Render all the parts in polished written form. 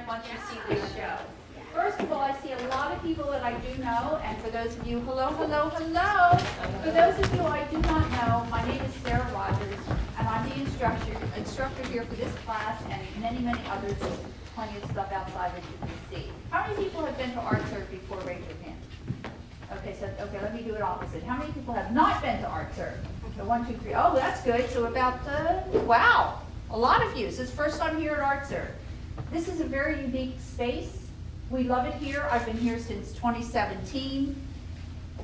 tonight wants you to see this show. First of all, I see a lot of people that I do know, and for those of you, hello, hello, hello. For those of you I do not know, my name is Sara Rogers, and I'm the instructor here for this class and many, many others. There's plenty of stuff outside that you can see. How many people have been to Art Serve before? Raise your hand. Okay, let me do it opposite. How many people have not been to Art Serve? So 1, 2, 3. Oh, that's good. So about, wow, a lot of you. This is first time here at Art Serve. This is a very unique space. We love it here. I've been here since 2017.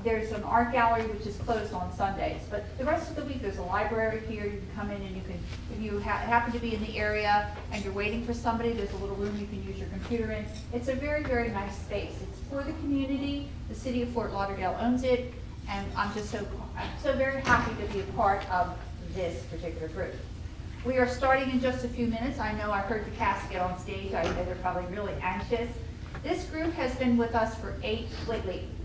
There's an art gallery which is closed on Sundays, but the rest of the week there's a library here. You can come in and you can, if you happen to be in the area and you're waiting for somebody, there's a little room you can use your computer in. It's a very, very nice space. It's for the community. The city of Fort Lauderdale owns it, and I'm so very happy to be a part of this particular group. We are starting in just a few minutes. I know I heard the cast get on stage. I know they're probably really anxious. This group has been with us for wait,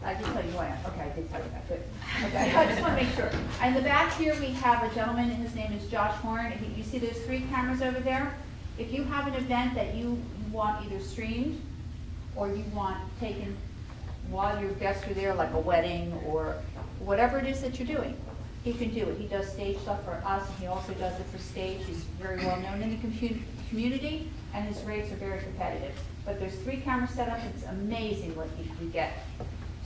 I did tell you who I am. Okay, I did tell you that, good. Okay, I just want to make sure. In the back here, we have a gentleman, and his name is Josh Horn. You see those 3 cameras over there? If you have an event that you want either streamed or you want taken while your guests are there, like a wedding or whatever it is that you're doing, he can do it. He does stage stuff for us, and he also does it for stage. He's very well known in the community, and his rates are very competitive. But there's 3 cameras set up. It's amazing what he can get.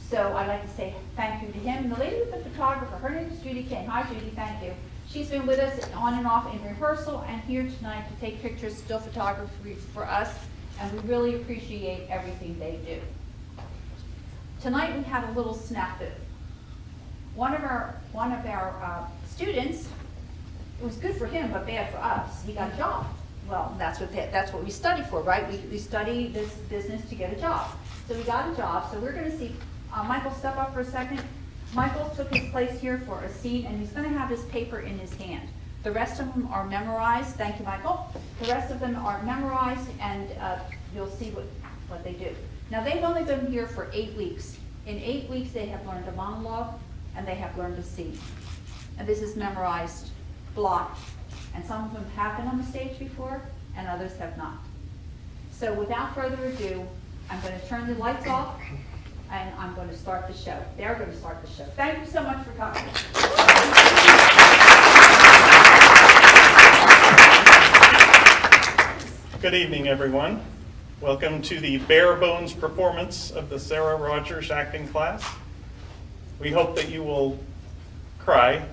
So I'd like to say thank you to him. And the lady with the photographer, her name is Judy King. Hi, Judy, thank you. She's been with us on and off in rehearsal and here tonight to take pictures, still photography for us, and we really appreciate everything they do. Tonight we have a little snafu. One of our students, it was good for him, but bad for us. He got a job. Well, that's what we study for, right? We study this business to get a job. So we got a job. So we're going to see Michael step up for a second. Michael took his place here for a scene, and he's going to have his paper in his hand. The rest of them are memorized. Thank you, Michael. The rest of them are memorized, and you'll see what they do. Now, they've only been here for 8 weeks. In 8 weeks, they have learned a monologue, and they have learned a scene. And this is memorized block. And some of them have been on the stage before, and others have not. So without further ado, I'm going to turn the lights off, and I'm going to start the show. They're going to start the show. Thank you so much for coming. Good evening, everyone. Welcome to the bare bones performance of the Sara Rogers acting class. We hope that you will cry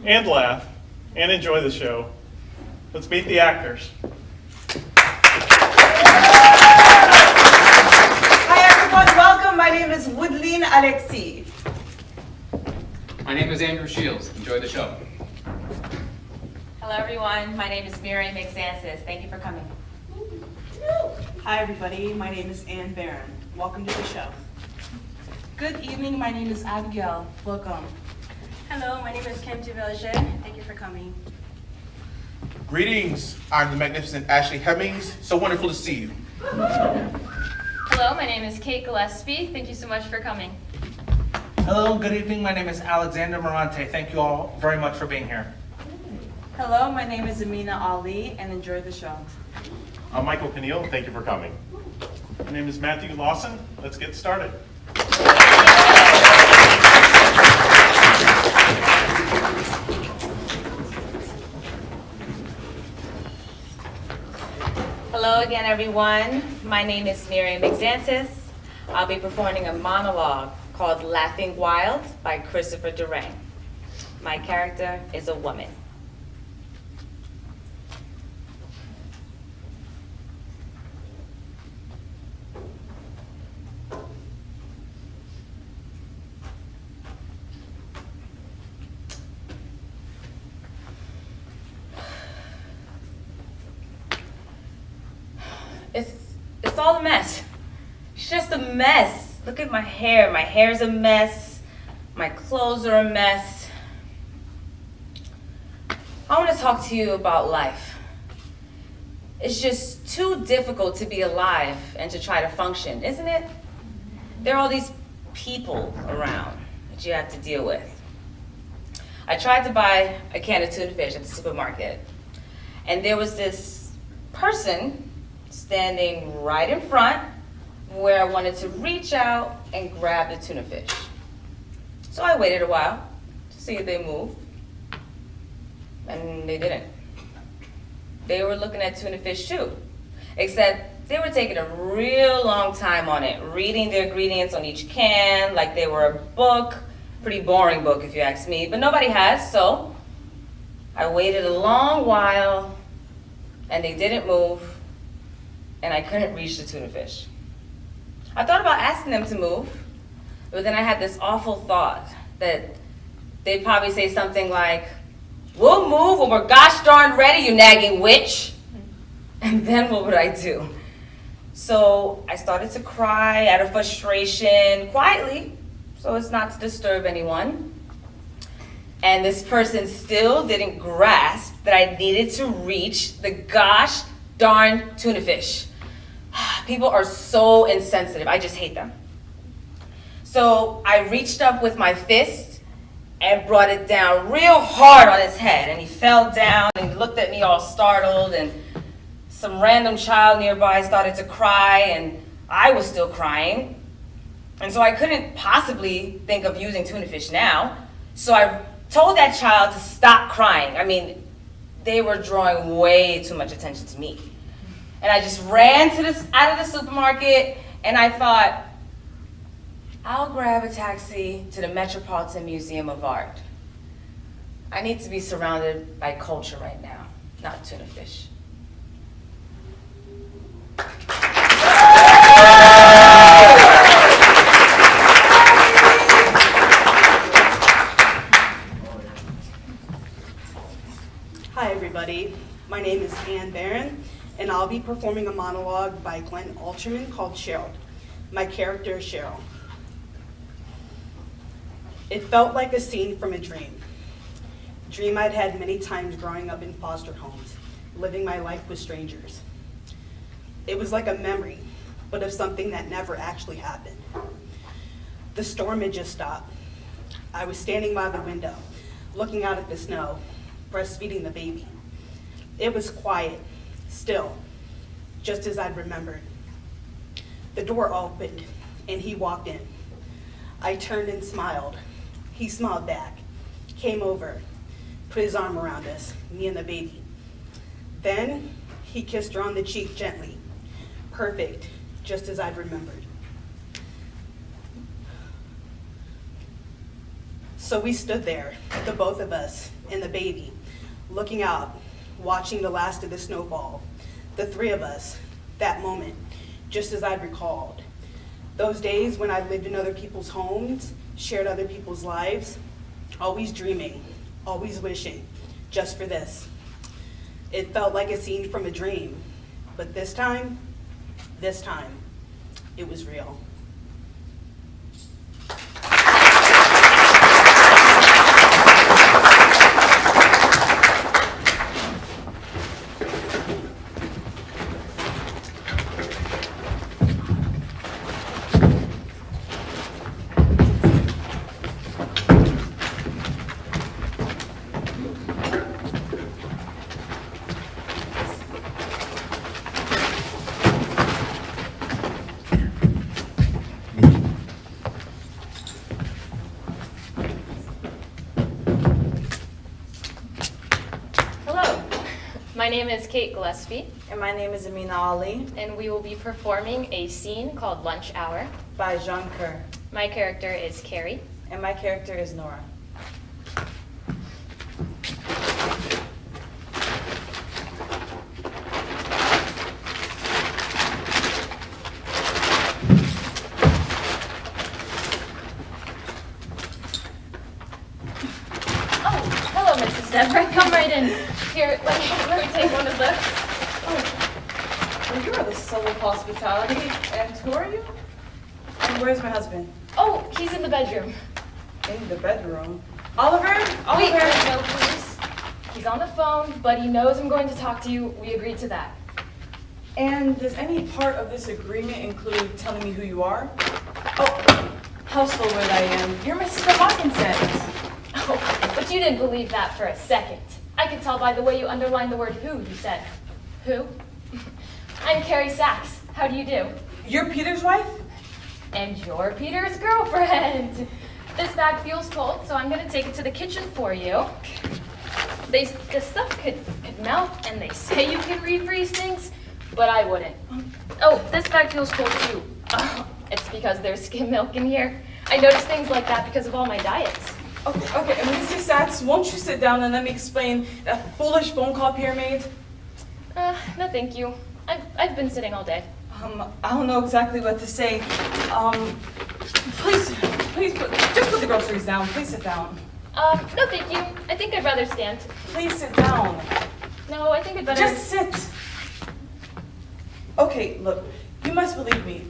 and laugh and enjoy the show. Let's meet the actors. Hi everyone, welcome. My name is Woodline Alexi. My name is Andrew Shiels. Enjoy the show. Hello everyone, my name is Miriam McSansis. Thank you for coming. Hi everybody, my name is Ann Barron. Welcome to the show. Good evening, my name is Abigail. Welcome. Hello, my name is Kim Duvelgen. Thank you for coming. Greetings, I'm the magnificent Ashley Hemmings. So wonderful to see you. Hello, my name is Kate Gillespie. Thank you so much for coming. Hello, good evening. My name is Alexander Morante. Thank you all very much for being here. Hello, my name is Amina Ali, and enjoy the show. I'm Michael Peniel. Thank you for coming. My name is Matthew Lawson. Let's get started. Hello again everyone, my name is Miriam McSansis. I'll be performing a monologue called Laughing Wild by Christopher Durang. My character is a woman. It's all a mess. It's just a mess. Look at my hair. My hair's a mess. My clothes are a mess. I want to talk to you about life. It's just too difficult to be alive and to try to function, isn't it? There are all these people around that you have to deal with. I tried to buy a can of tuna fish at the supermarket, and there was this person standing right in front where I wanted to reach out and grab the tuna fish. So I waited a while to see if they moved, and they didn't. They were looking at tuna fish too, except they were taking a real long time on it, reading the ingredients on each can like they were a book. Pretty boring book if you ask me, but nobody has, so I waited a long while and they didn't move and I couldn't reach the tuna fish. I thought about asking them to move, but then I had this awful thought that they'd probably say something like, "We'll move when we're gosh darn ready, you nagging witch." And then what would I do? So I started to cry out of frustration, quietly, so as not to disturb anyone. And this person still didn't grasp that I needed to reach the gosh darn tuna fish. People are so insensitive, I just hate them. So I reached up with my fist and brought it down real hard on his head, and he fell down and he looked at me all startled, and some random child nearby started to cry, and I was still crying. And so I couldn't possibly think of using tuna fish now. So I told that child to stop crying. I mean, they were drawing way too much attention to me. And I just ran out of the supermarket, and I thought, I'll grab a taxi to the Metropolitan Museum of Art. I need to be surrounded by culture right now, not tuna fish. Hi everybody, my name is Barron, and I'll be performing a monologue by Glenn Alterman called Cheryl. My character is Cheryl. It felt like a scene from a dream. Dream I'd had many times growing up in foster homes, living my life with strangers. It was like a memory, but of something that never actually happened. The storm had just stopped. I was standing by the window, looking out at the snow, breastfeeding the baby. It was quiet, still, just as I'd remembered. The door opened, and he walked in. I turned and smiled. He smiled back, came over, put his arm around us, me and the baby. Then he kissed her on the cheek gently. Perfect, just as I'd remembered. So we stood there, the both of us and the baby, looking out, watching the last of the snowfall. The three of us, that moment, just as I'd recalled. Those days when I lived in other people's homes, shared other people's lives, always dreaming, always wishing, just for this. It felt like a scene from a dream, but this time, it was real. My name is Kate Gillespie, And my name is Amina Ali and we will be performing a scene called Lunch Hour. by Jean Kerr. My character is Carrie. And my character is Nora. Oh, hello, Mrs. Deborah. Come right in. Here, let me take one of the... Well, you are the soul of hospitality. And who are you? And where's my husband? Oh, he's in the bedroom. In the bedroom. Oliver? Wait, Oliver? no, please. He's on the phone, but he knows I'm going to talk to you. We agreed to that. And does any part of this agreement include telling me who you are? Oh, how forward I am. You're my sister Hawkinson. Oh, but you didn't believe that for a second. I could tell by the way you underlined the word who, you said. Who? I'm Carrie Sachs. How do you do? You're Peter's wife? And you're Peter's girlfriend. This bag feels cold, so I'm gonna take it to the kitchen for you. This stuff could melt, and they say you can refreeze things, but I wouldn't. Oh, this bag feels cold too. It's because there's skim milk in here. I notice things like that because of all my diets. Okay, Mrs. Sachs, won't you sit down and let me explain that foolish phone call Pierre made? No thank you. I've been sitting all day. I don't know exactly what to say. Please, just put the groceries down. Please sit down. No thank you. I think I'd rather stand. Please sit down. No, I think I'd better... Just sit. Okay, look, you must believe me.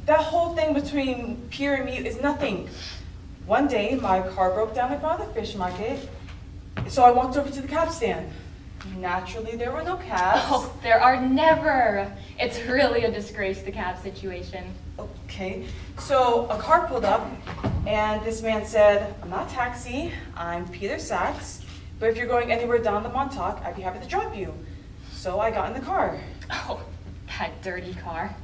That whole thing between Pierre and me is nothing. One day, my car broke down in front of the fish market, so I walked over to the cab stand. Naturally, there were no cabs. Oh, there are never. It's really a disgrace, the cab situation. Okay, so a car pulled up, and this man said, I'm not a taxi, I'm Peter Sachs, but if you're going anywhere down the Montauk, I'd be happy to drop you. So I got in the car. Oh, that dirty car.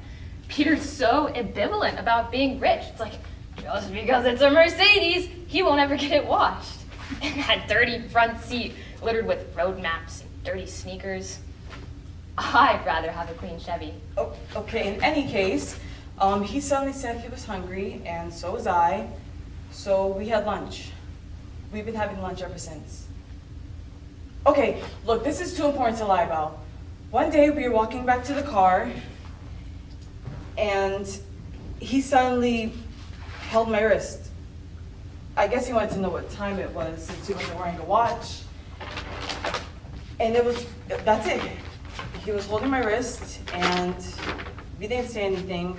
Peter's so ambivalent about being rich. It's like, just because it's a Mercedes, he won't ever get it washed. And that dirty front seat littered with road maps and dirty sneakers. I'd rather have a clean Chevy. Oh, okay, in any case, he suddenly said he was hungry, and so was I, so we had lunch. We've been having lunch ever since. Okay, look, this is too important to lie about. One day we were walking back to the car, and he suddenly held my wrist. I guess he wanted to know what time it was since he wasn't wearing a watch. And that's it. He was holding my wrist, and we didn't say anything,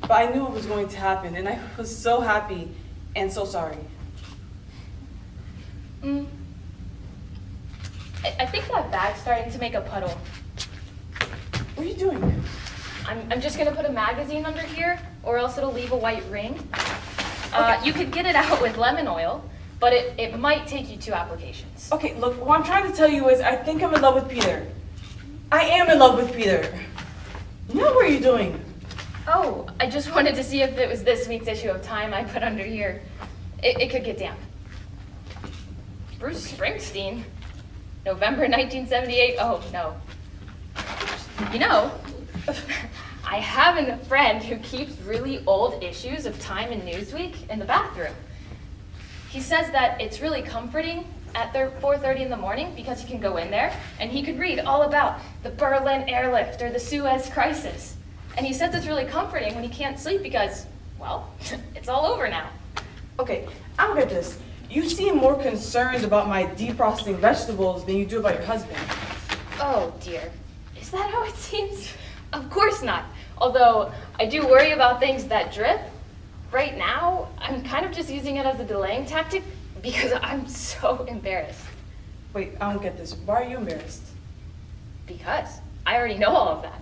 but I knew it was going to happen, and I was so happy and so sorry. I think that bag's starting to make a puddle. What are you doing? I'm just gonna put a magazine under here, or else it'll leave a white ring. You could get it out with lemon oil, but it might take you 2 applications. Okay, look, what I'm trying to tell you is I think I'm in love with Peter. I am in love with Peter. Now what are you doing? Oh, I just wanted to see if it was this week's issue of Time I put under here. It could get damp. Bruce Springsteen, November 1978. Oh, no. You know, I have a friend who keeps really old issues of Time and Newsweek in the bathroom. He says that it's really comforting at 4:30 in the morning because he can go in there and he could read all about the Berlin airlift or the Suez crisis. And he says it's really comforting when he can't sleep because, well, it's all over now. Okay, I'll get this. You seem more concerned about my defrosting vegetables than you do about your husband. Oh dear, is that how it seems? Of course not. Although I do worry about things that drip. Right now, I'm kind of just using it as a delaying tactic because I'm so embarrassed. Wait, I don't get this. Why are you embarrassed? Because I already know all of that.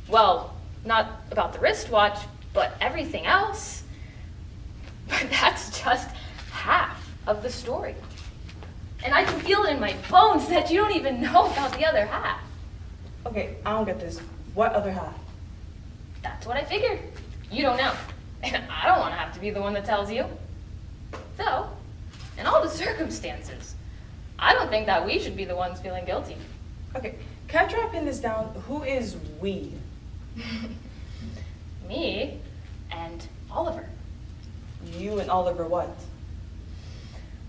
Well, not about the wristwatch, but everything else. But that's just half of the story. And I can feel it in my bones that you don't even know about the other half. Okay, I don't get this. What other half? That's what I figured. You don't know. And I don't want to have to be the one that tells you. So, in all the circumstances, I don't think that we should be the ones feeling guilty. Okay, can I try to pin this down? Who is we? Me and Oliver. You and Oliver what?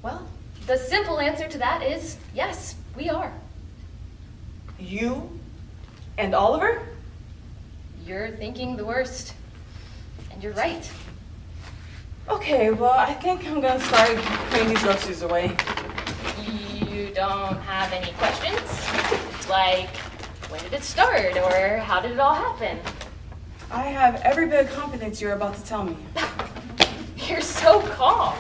Well, the simple answer to that is yes, we are. You and Oliver? You're thinking the worst. And you're right. Okay, well, I think I'm gonna start putting these groceries away. You don't have any questions? Like, when did it start, or how did it all happen? I have every bit of confidence you're about to tell me. You're so calm.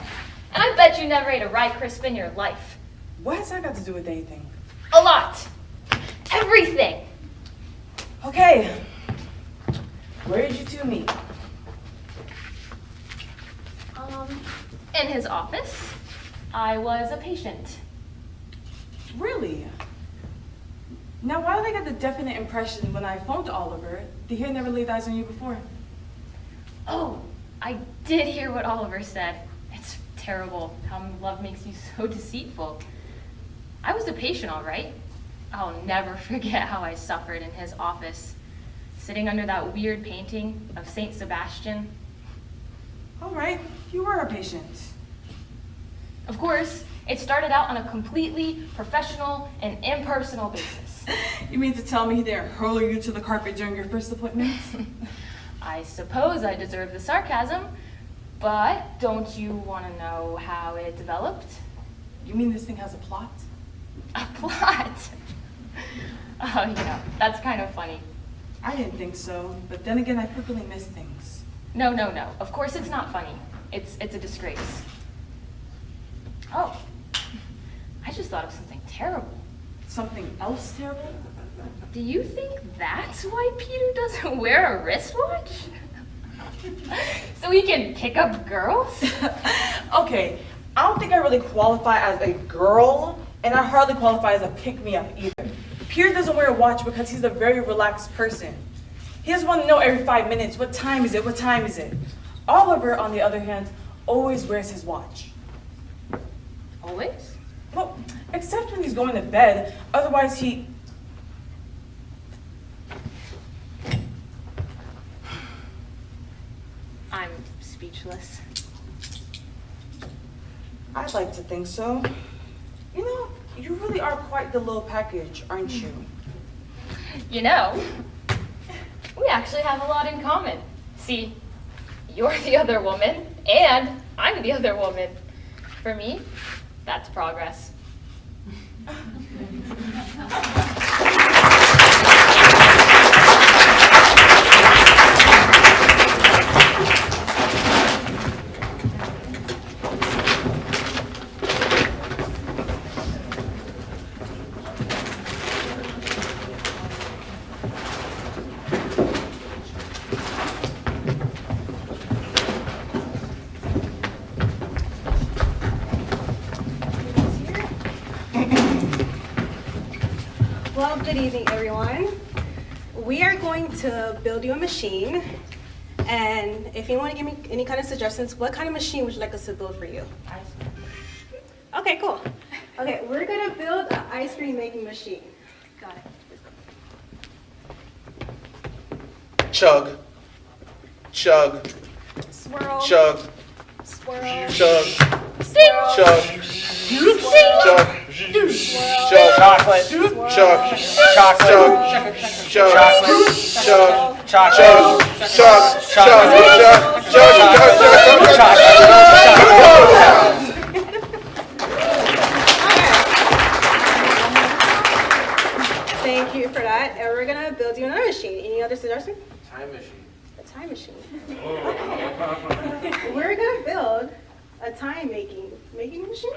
And I bet you never ate a rye crisp in your life. What has that got to do with anything? A lot. Everything. Okay. Where did you two meet? In his office. I was a patient. Really? Now, why did I get the definite impression when I phoned Oliver that he had never laid eyes on you before? Oh, I did hear what Oliver said. It's terrible how love makes you so deceitful. I was a patient, all right. I'll never forget how I suffered in his office, sitting under that weird painting of Saint Sebastian. All right, you were a patient. Of course, it started out on a completely professional and impersonal basis. You mean to tell me he didn't hurl you to the carpet during your first appointment? I suppose I deserve the sarcasm, but don't you want to know how it developed? You mean this thing has a plot? A plot? Oh, that's kind of funny. I didn't think so, but then again, I frequently miss things. No. Of course it's not funny. It's a disgrace. Oh, I just thought of something terrible. Something else terrible? Do you think that's why Peter doesn't wear a wristwatch? So he can pick up girls? Okay, I don't think I really qualify as a girl, and I hardly qualify as a pick-me-up either. Peter doesn't wear a watch because he's a very relaxed person. He doesn't want to know every 5 minutes, what time is it? Oliver, on the other hand, always wears his watch. Always? Well, except when he's going to bed, otherwise he... I'm speechless. I'd like to think so. You really are quite the little package, aren't you? We actually have a lot in common. See, you're the other woman, and I'm the other woman. For me, that's progress. Well, good evening, everyone. We are going to build you a machine. And if you want to give me any kind of suggestions, what kind of machine would you like us to build for you? Okay, cool. Okay, we're going to build an ice cream making machine. Got it. Chug. Chug. Swirl. Chug. Swirl. Chug. Swirl. Chug. Chug. Chug. Chocolate. Chug. Chocolate. Chug. Chocolate. Chug. Chocolate. Thank you for that. And we're going to build you another machine. Any other suggestions? Time machine. A time machine. We're going to build a time making machine?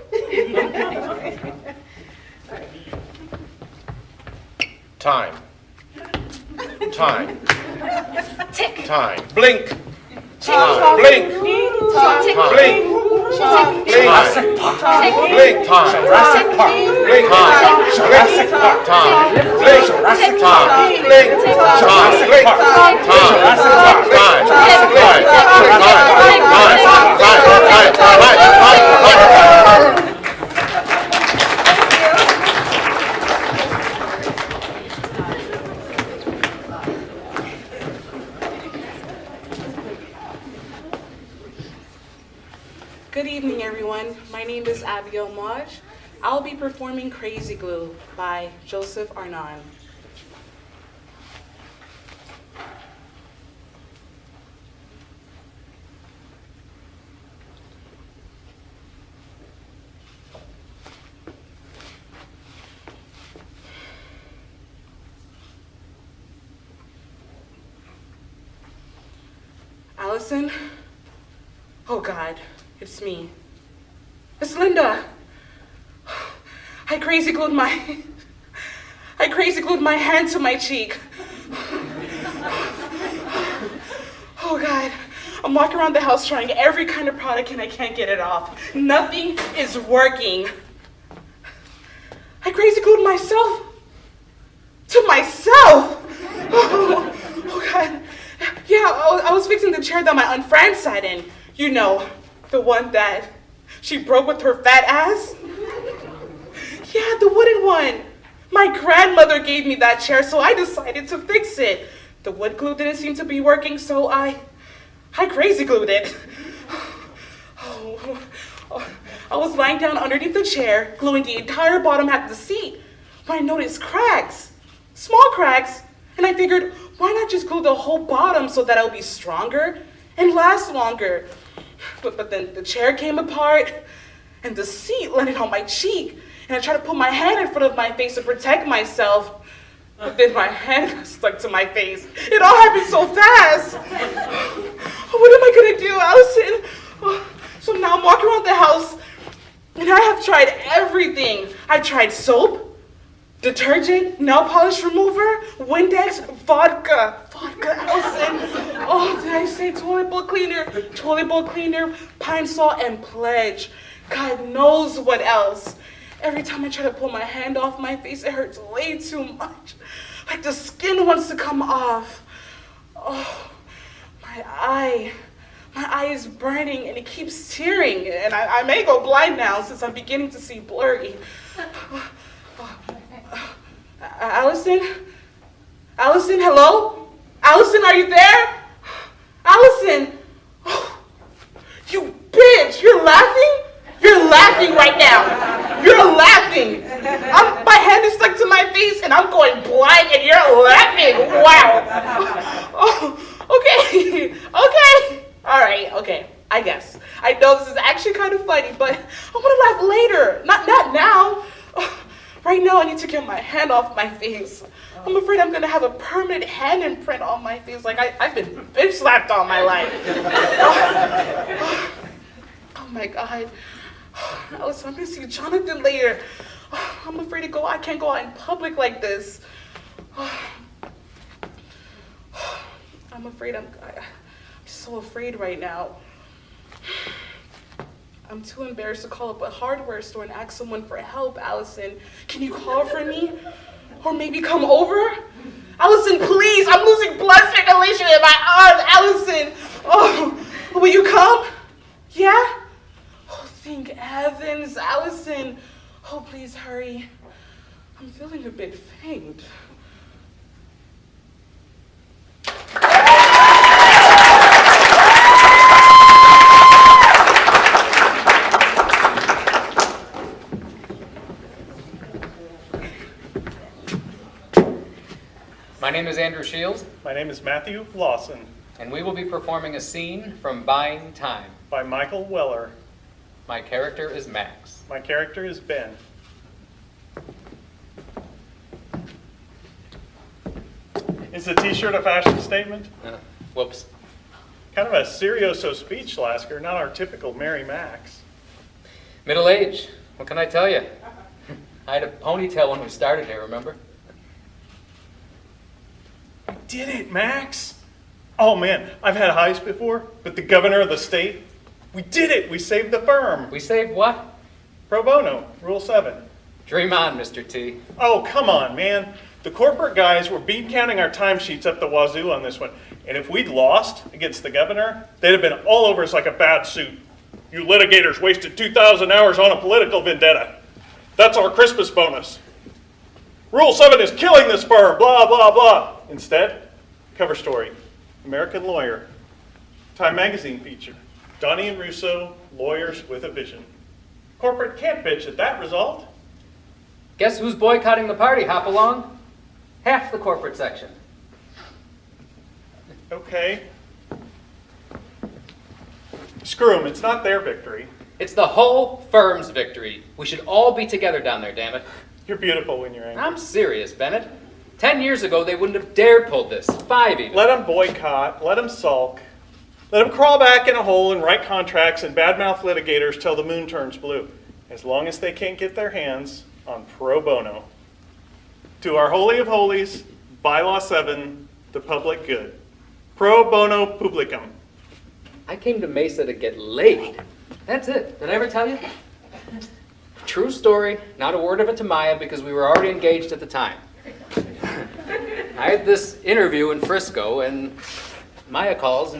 Time. Time. Tick. Time. Blink. Time. Blink. Tick. Blink. Time. Blink. Time. Jurassic Park. Blink. Time. Jurassic Park. Time. Blink. Jurassic Time. Park. Blink. Time. Blink. Good evening, everyone. My name is Abigail Maj. I'll be performing Crazy Glue by Joseph Arnon. Allison? Oh God, it's me. It's Linda. I crazy glued my hand to my cheek. Oh God, I'm walking around the house trying every kind of product and I can't get it off. Nothing is working. I crazy glued myself. myself. Oh God. Yeah, I was fixing the chair that my Aunt Fran sat in. You know, the one that she broke with her fat ass. Yeah, the wooden one. My grandmother gave me that chair, so I decided to fix it. The wood glue didn't seem to be working, so I crazy glued it. I was lying down underneath the chair, gluing the entire bottom half of the seat, when I noticed cracks, small cracks, and I figured, why not just glue the whole bottom so that it'll be stronger and last longer? But then the chair came apart, and the seat landed on my cheek, and I tried to put my hand in front of my face to protect myself, but then my hand got stuck to my face. It all happened so fast. What am I gonna do, Allison? So now I'm walking around the house, and I have tried everything. I tried soap, detergent, nail polish remover, Windex, vodka, Allison. Oh, did I say toilet bowl cleaner, pine salt, and Pledge. God knows what else. Every time I try to pull my hand off my face, it hurts way too much. Like the skin wants to come off. Oh, my eye is burning and it keeps tearing, and I may go blind now since I'm beginning to see blurry. Allison, hello? Allison, are you there? Allison! You bitch, you're laughing? You're laughing right now. You're laughing. My hand is stuck to my face and I'm going blind and you're laughing. Wow. Oh, okay. All right, okay, I guess. I know this is actually kind of funny, but I want to laugh later, not now. Right now, I need to get my hand off my face. I'm afraid I'm gonna have a permanent hand imprint on my face, like I've been bitch slapped all my life. Oh my God. Allison, I'm gonna see Jonathan later. I'm afraid to go. I can't go out in public like this. I'm afraid I'm so afraid right now. I'm too embarrassed to call up a hardware store and ask someone for help. Allison, can you call for me? Or maybe come over? Allison, please, I'm losing blood circulation in my arms. Allison, oh, will you come? Yeah? Oh, thank heavens, Allison. Oh, please hurry. I'm feeling a bit faint. My name is Andrew Shiels, My name is Matthew Lawson and we will be performing a scene from Buying Time. by Michael Weller. My character is Max. My character is Ben. Is the t-shirt a fashion statement? Whoops. Kind of a serioso speech, Lasker, not our typical Mary Max. Middle age. What can I tell you? I had a ponytail when we started here, remember? We did it, Max. Oh man, I've had highs before, but the governor of the state, we did it. We saved the firm. We saved what? Pro bono, Rule 7. Dream on, Mr. T. Oh, come on, man. The corporate guys were bean counting our timesheets up the wazoo on this one. And if we'd lost against the governor, they'd have been all over us like a bad suit. You litigators wasted 2,000 hours on a political vendetta. That's our Christmas bonus. Rule 7 is killing this firm, blah, blah, blah. Instead, cover story, American lawyer, Time magazine feature, Donnie and Russo, lawyers with a vision. Corporate can't bitch at that result. Guess who's boycotting the party? Hop along? Half the corporate section. Okay. Screw them, it's not their victory. It's the whole firm's victory. We should all be together down there, damn it. You're beautiful when you're angry. I'm serious, Bennett. 10 years ago, they wouldn't have dared pull this. 5 even. Let them boycott, let them sulk, let them crawl back in a hole and write contracts and badmouth litigators till the moon turns blue, as long as they can't get their hands on pro bono. To our holy of holies, bylaw 7, the public good. Pro bono publicum. I came to Mesa to get laid. That's it. Did I ever tell you? True story. Not a word of it to Maya because we were already engaged at the time. I had this interview in Frisco, and Maya calls,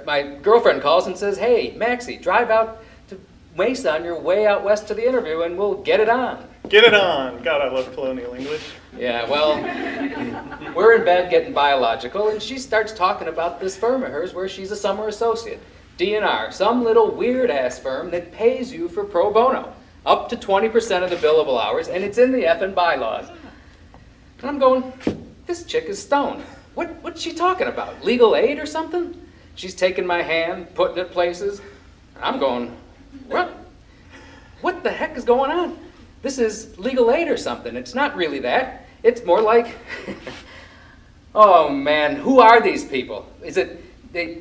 my girlfriend calls and says, "Hey, Maxie, drive out to Mesa on your way out west to the interview, and we'll get it on." Get it on. God, I love colonial English. Yeah, well, we're in bed getting biological, and she starts talking about this firm of hers where she's a summer associate. D&R, some little weird-ass firm that pays you for pro bono, up to 20% of the billable hours, and it's in the effing bylaws. And I'm going, this chick is stoned. What's she talking about? Legal aid or something? She's taking my hand, putting it places, and I'm going, what the heck is going on? This is legal aid or something. It's not really that. It's more like, oh man, who are these people? Is it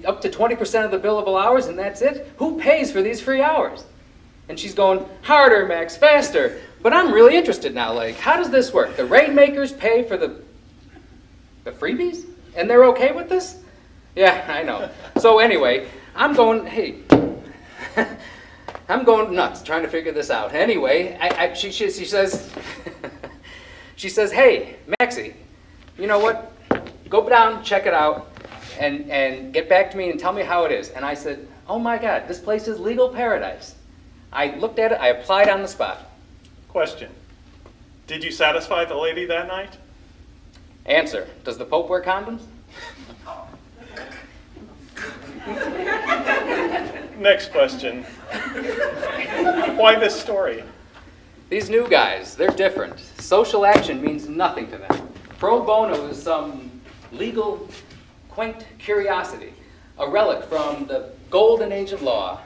up to 20% of the billable hours and that's it? Who pays for these free hours? And she's going, harder, Max, faster. But I'm really interested now, like, how does this work? The rainmakers pay for the freebies? And they're okay with this? Yeah, I know. So anyway, I'm going, hey, I'm going nuts trying to figure this out. Anyway, she says, she says, "Hey, Maxie, you know what? Go down, check it out, and get back to me and tell me how it is." And I said, "Oh my God, this place is legal paradise." I looked at it, I applied on the spot. Question. Did you satisfy the lady that night? Answer. Does the Pope wear condoms? Next question. Why this story? These new guys, they're different. Social action means nothing to them. Pro bono is some legal, quaint curiosity, a relic from the golden age of law.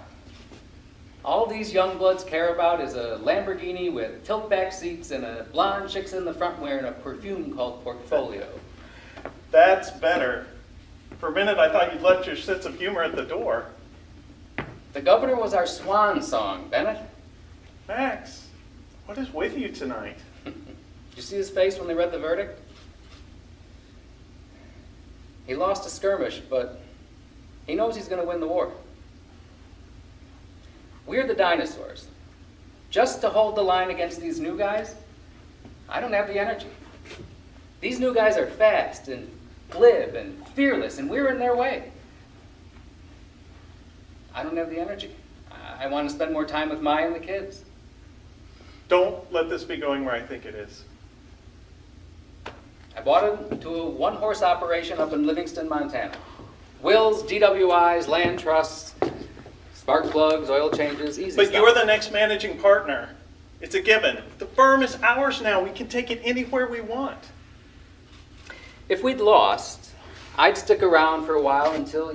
All these young bloods care about is a Lamborghini with tilt-back seats and a blonde chicks in the front wearing a perfume called Portfolio. That's better. For a minute, I thought you'd left your sense of humor at the door. The governor was our swan song, Bennett. Max, what is with you tonight? Did you see his face when they read the verdict? He lost a skirmish, but he knows he's going to win the war. We're the dinosaurs. Just to hold the line against these new guys, I don't have the energy. These new guys are fast and glib and fearless, and we're in their way. I don't have the energy. I want to spend more time with Maya and the kids. Don't let this be going where I think it is. I bought it to a one-horse operation up in Livingston, Montana. Wills, DWIs, land trusts, spark plugs, oil changes, easy But stuff. you're the next managing partner. It's a given. The firm is ours now. We can take it anywhere we want. If we'd lost, I'd stick around for a while until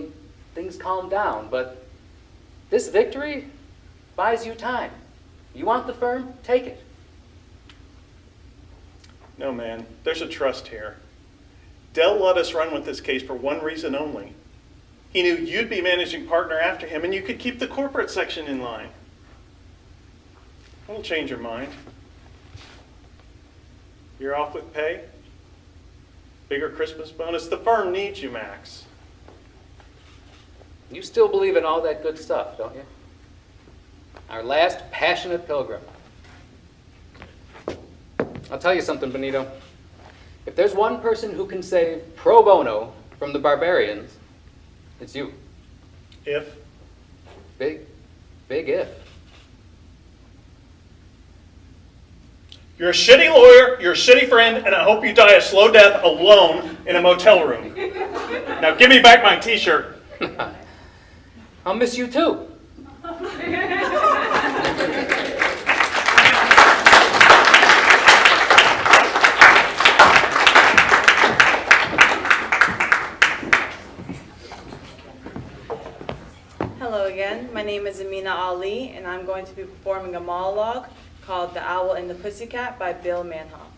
things calmed down. But this victory buys you time. You want the firm? Take it. No, man. There's a trust here. Dell let us run with this case for one reason only. He knew you'd be managing partner after him, and you could keep the corporate section in line. We'll change your mind. You're off with pay? Bigger Christmas bonus? The firm needs you, Max. You still believe in all that good stuff, don't you? Our last passionate pilgrim. I'll tell you something, Benito. If there's one person who can save pro bono from the barbarians, it's you. If? Big if. You're a shitty lawyer, you're a shitty friend, and I hope you die a slow death alone in a motel room. Now give me back my t-shirt. I'll miss you too. Hello again, my name is Amina Ali, and I'm going to be performing a monologue called The Owl and the Pussycat by Bill Manhoff.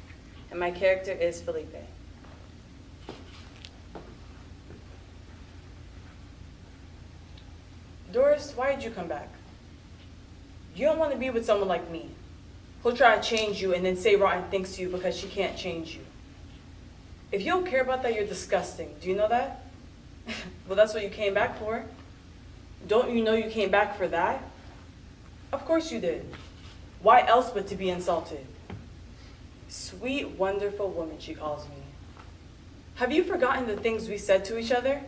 And my character is Felipe. Doris, why did you come back? You don't want to be with someone like me. Who'll try to change you and then say rotten things to you because she can't change you. If you don't care about that, you're disgusting. Do you know that? Well, that's what you came back for. Don't you know you came back for that? Of course you did. Why else but to be insulted? Sweet, wonderful woman, she calls me. Have you forgotten the things we said to each other?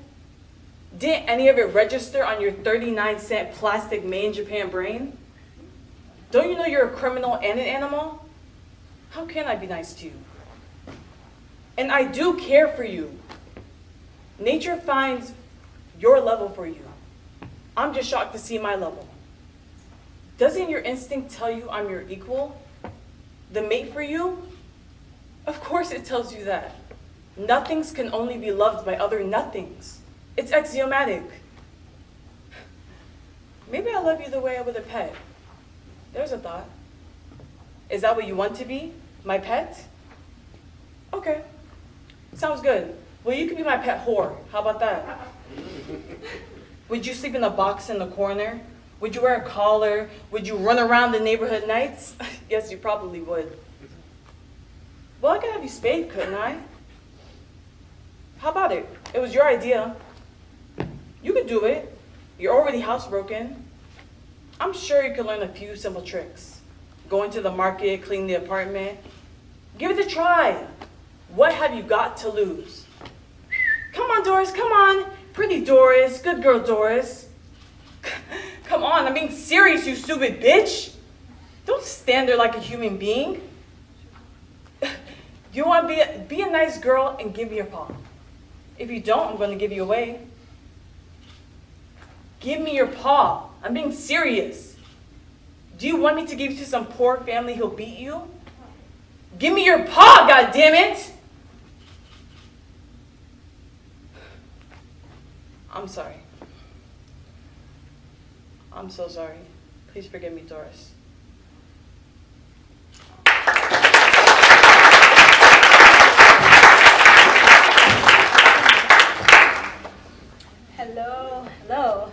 Didn't any of it register on your 39-cent plastic made in Japan brain? Don't you know you're a criminal and an animal? How can I be nice to you? And I do care for you. Nature finds your level for you. I'm just shocked to see my level. Doesn't your instinct tell you I'm your equal? The mate for you? Of course it tells you that. Nothings can only be loved by other nothings. It's axiomatic. Maybe I'll love you the way I would a pet. There's a thought. Is that what you want to be? My pet? Okay. Sounds good. Well, you could be my pet whore. How about that? Would you sleep in a box in the corner? Would you wear a collar? Would you run around the neighborhood nights? Yes, you probably would. Well, I could have you spayed, couldn't I? How about it? It was your idea. You could do it. You're already housebroken. I'm sure you could learn a few simple tricks. Go into the market, clean the apartment. Give it a try. What have you got to lose? Come on, Doris, come on. Pretty Doris, good girl Doris. Come on, I'm being serious, you stupid bitch. Don't stand there like a human being. You want to be a nice girl and give me your paw. If you don't, I'm going to give you away. Give me your paw. I'm being serious. Do you want me to give you to some poor family who'll beat you? Give me your paw, goddammit! I'm sorry. I'm so sorry. Please forgive me, Doris. Hello.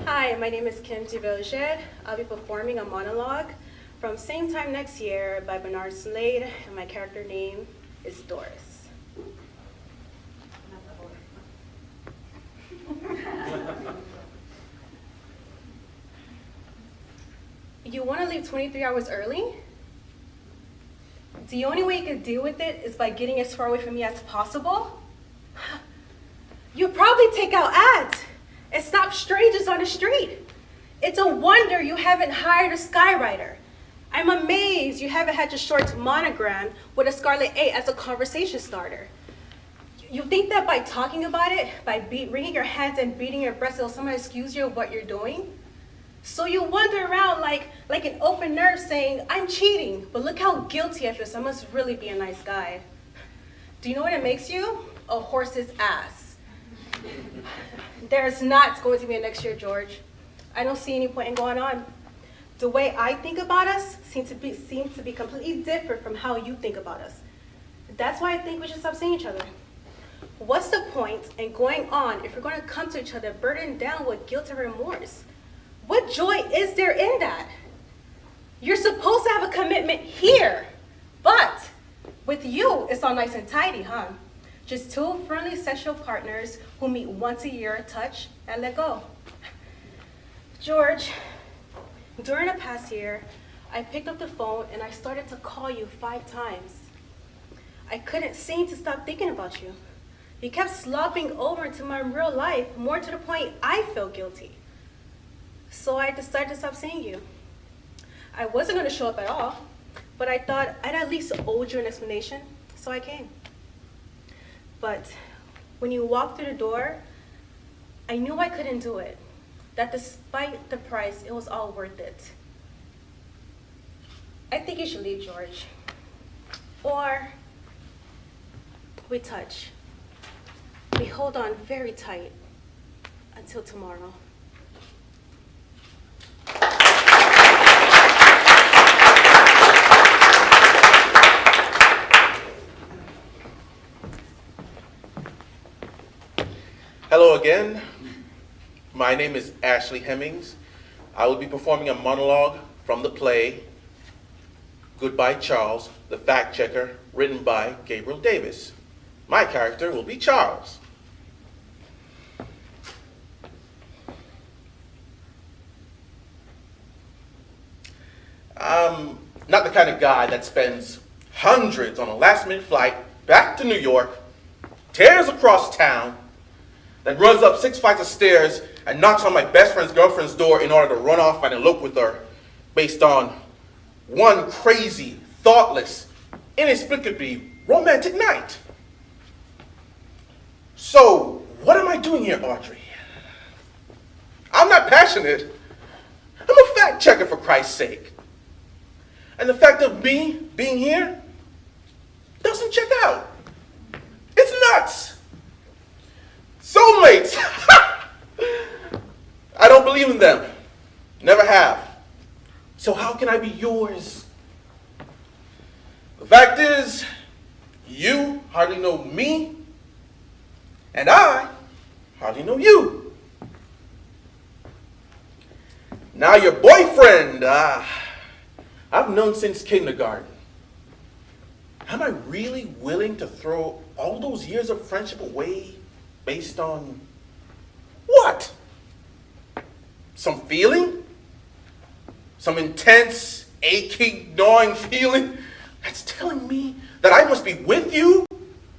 Hi, my name is Kim Devojet. I'll be performing a monologue from same time next year by Bernard Slade, and my character name is Doris. You want to leave 23 hours early? The only way you can deal with it is by getting as far away from me as possible? You probably take out ads and stop strangers on the street. It's a wonder you haven't hired a skywriter. I'm amazed you haven't had your shorts monogrammed with a Scarlet 8 as a conversation starter. You think that by talking about it, by wringing your hands and beating your breast, it'll somehow excuse you of what you're doing? So you wander around like an open nerve saying, I'm cheating, but look how guilty I feel, so I must really be a nice guy. Do you know what it makes you? A horse's ass. There's not going to be a next year, George. I don't see any point in going on. The way I think about us seems to be completely different from how you think about us. That's why I think we should stop seeing each other. What's the point in going on if we're going to come to each other burdened down with guilt and remorse? What joy is there in that? You're supposed to have a commitment here, but with you, it's all nice and tidy, huh? Just two friendly sexual partners who meet once a year, touch, and let go. George, during the past year, I picked up the phone and I started to call you 5 times. I couldn't seem to stop thinking about you. You kept slopping over into my real life, more to the point I felt guilty. So I decided to stop seeing you. I wasn't going to show up at all, but I thought I'd at least owe you an explanation, so I came. But when you walked through the door, I knew I couldn't do it, that despite the price, it was all worth it. I think you should leave, George. Or we touch. We hold on very tight until tomorrow. Hello again. My name is Ashley Hemmings. I will be performing a monologue from the play Goodbye Charles, the Fact Checker, written by Gabriel Davis. My character will be Charles. I'm not the kind of guy that spends hundreds on a last-minute flight back to New York tears across town, then runs up 6 flights of stairs and knocks on my best friend's girlfriend's door in order to run off and elope with her based on one crazy, thoughtless, inexplicably romantic night. So, what am I doing here, Audrey? I'm not passionate. I'm a fact checker, for Christ's sake. And the fact of me being here doesn't check out. It's nuts. Soulmates. I don't believe in them. Never have. So how can I be yours? The fact is, you hardly know me, and I hardly know you. Now your boyfriend, I've known since kindergarten. Am I really willing to throw all those years of friendship away based on what? Some feeling? Some intense, aching, gnawing feeling that's telling me that I must be with you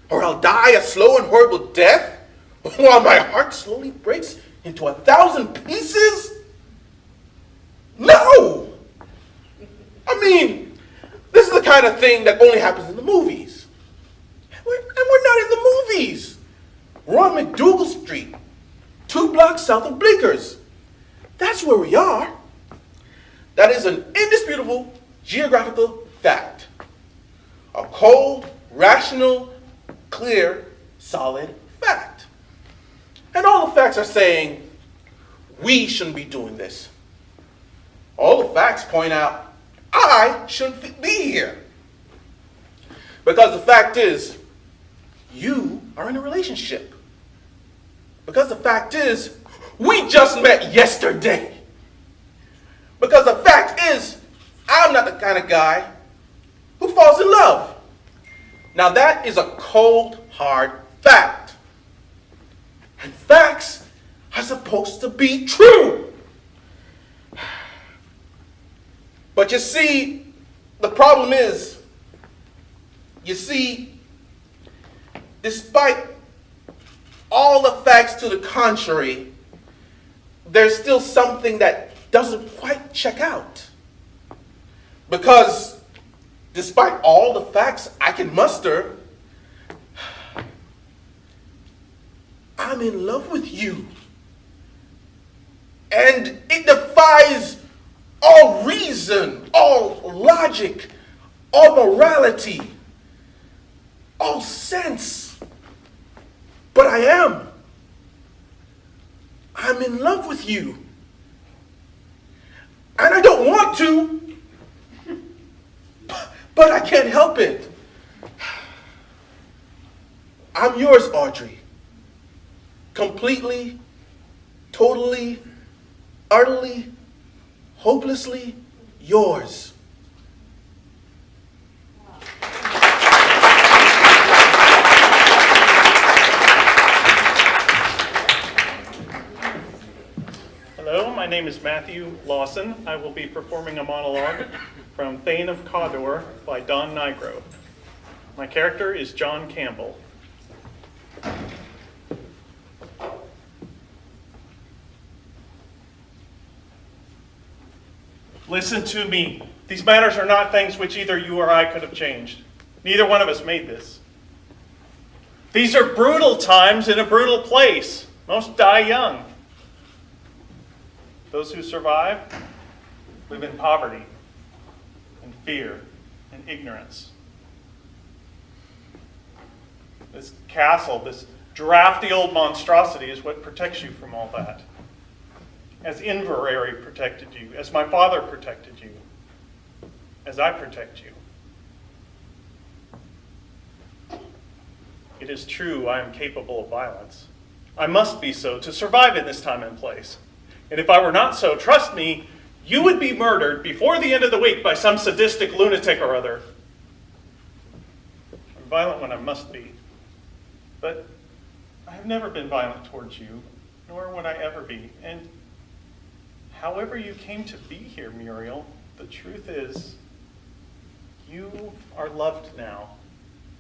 or I'll die a slow and horrible death while my heart slowly breaks into 1,000 pieces? No! I mean, this is the kind of thing that only happens in the movies. And we're not in the movies. We're on McDougal Street, 2 blocks south of Bleeckers. That's where we are. That is an indisputable geographical fact. A cold, rational, clear, solid fact. And all the facts are saying we shouldn't be doing this. All the facts point out I shouldn't be here. Because the fact is, you are in a relationship. Because the fact is, we just met yesterday. Because the fact is, I'm not the kind of guy who falls in love. Now that is a cold, hard fact. And facts are supposed to be true. But you see, the problem is, despite all the facts to the contrary, there's still something that doesn't quite check out. Because despite all the facts I can muster, I'm in love with you. And it defies all reason, all logic, all morality, all sense. But I am. I'm in love with you. And I don't want to, but I can't help it. I'm yours, Audrey. Completely, totally, utterly, hopelessly yours. Hello, my name is Matthew Lawson. I will be performing a monologue from Thane of Cawdor by Don Nigro. My character is John Campbell. Listen to me. These matters are not things which either you or I could have changed. Neither one of us made this. These are brutal times in a brutal place. Most die young. Those who survive live in poverty, and fear, and ignorance. This castle, this drafty old monstrosity is what protects you from all that. As Inverary protected you, as my father protected you, as I protect you. It is true I am capable of violence. I must be so to survive in this time and place. And if I were not so, trust me, you would be murdered before the end of the week by some sadistic lunatic or other. I'm violent when I must be, but I have never been violent towards you, nor would I ever be. And however you came to be here, Muriel, the truth is, you are loved now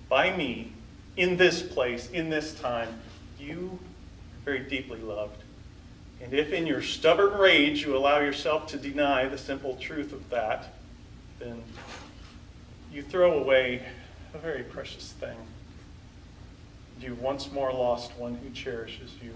by me in this place, in this time, you are very deeply loved. And if in your stubborn rage you allow yourself to deny the simple truth of that, then you throw away a very precious thing. You've once more lost one who cherishes you.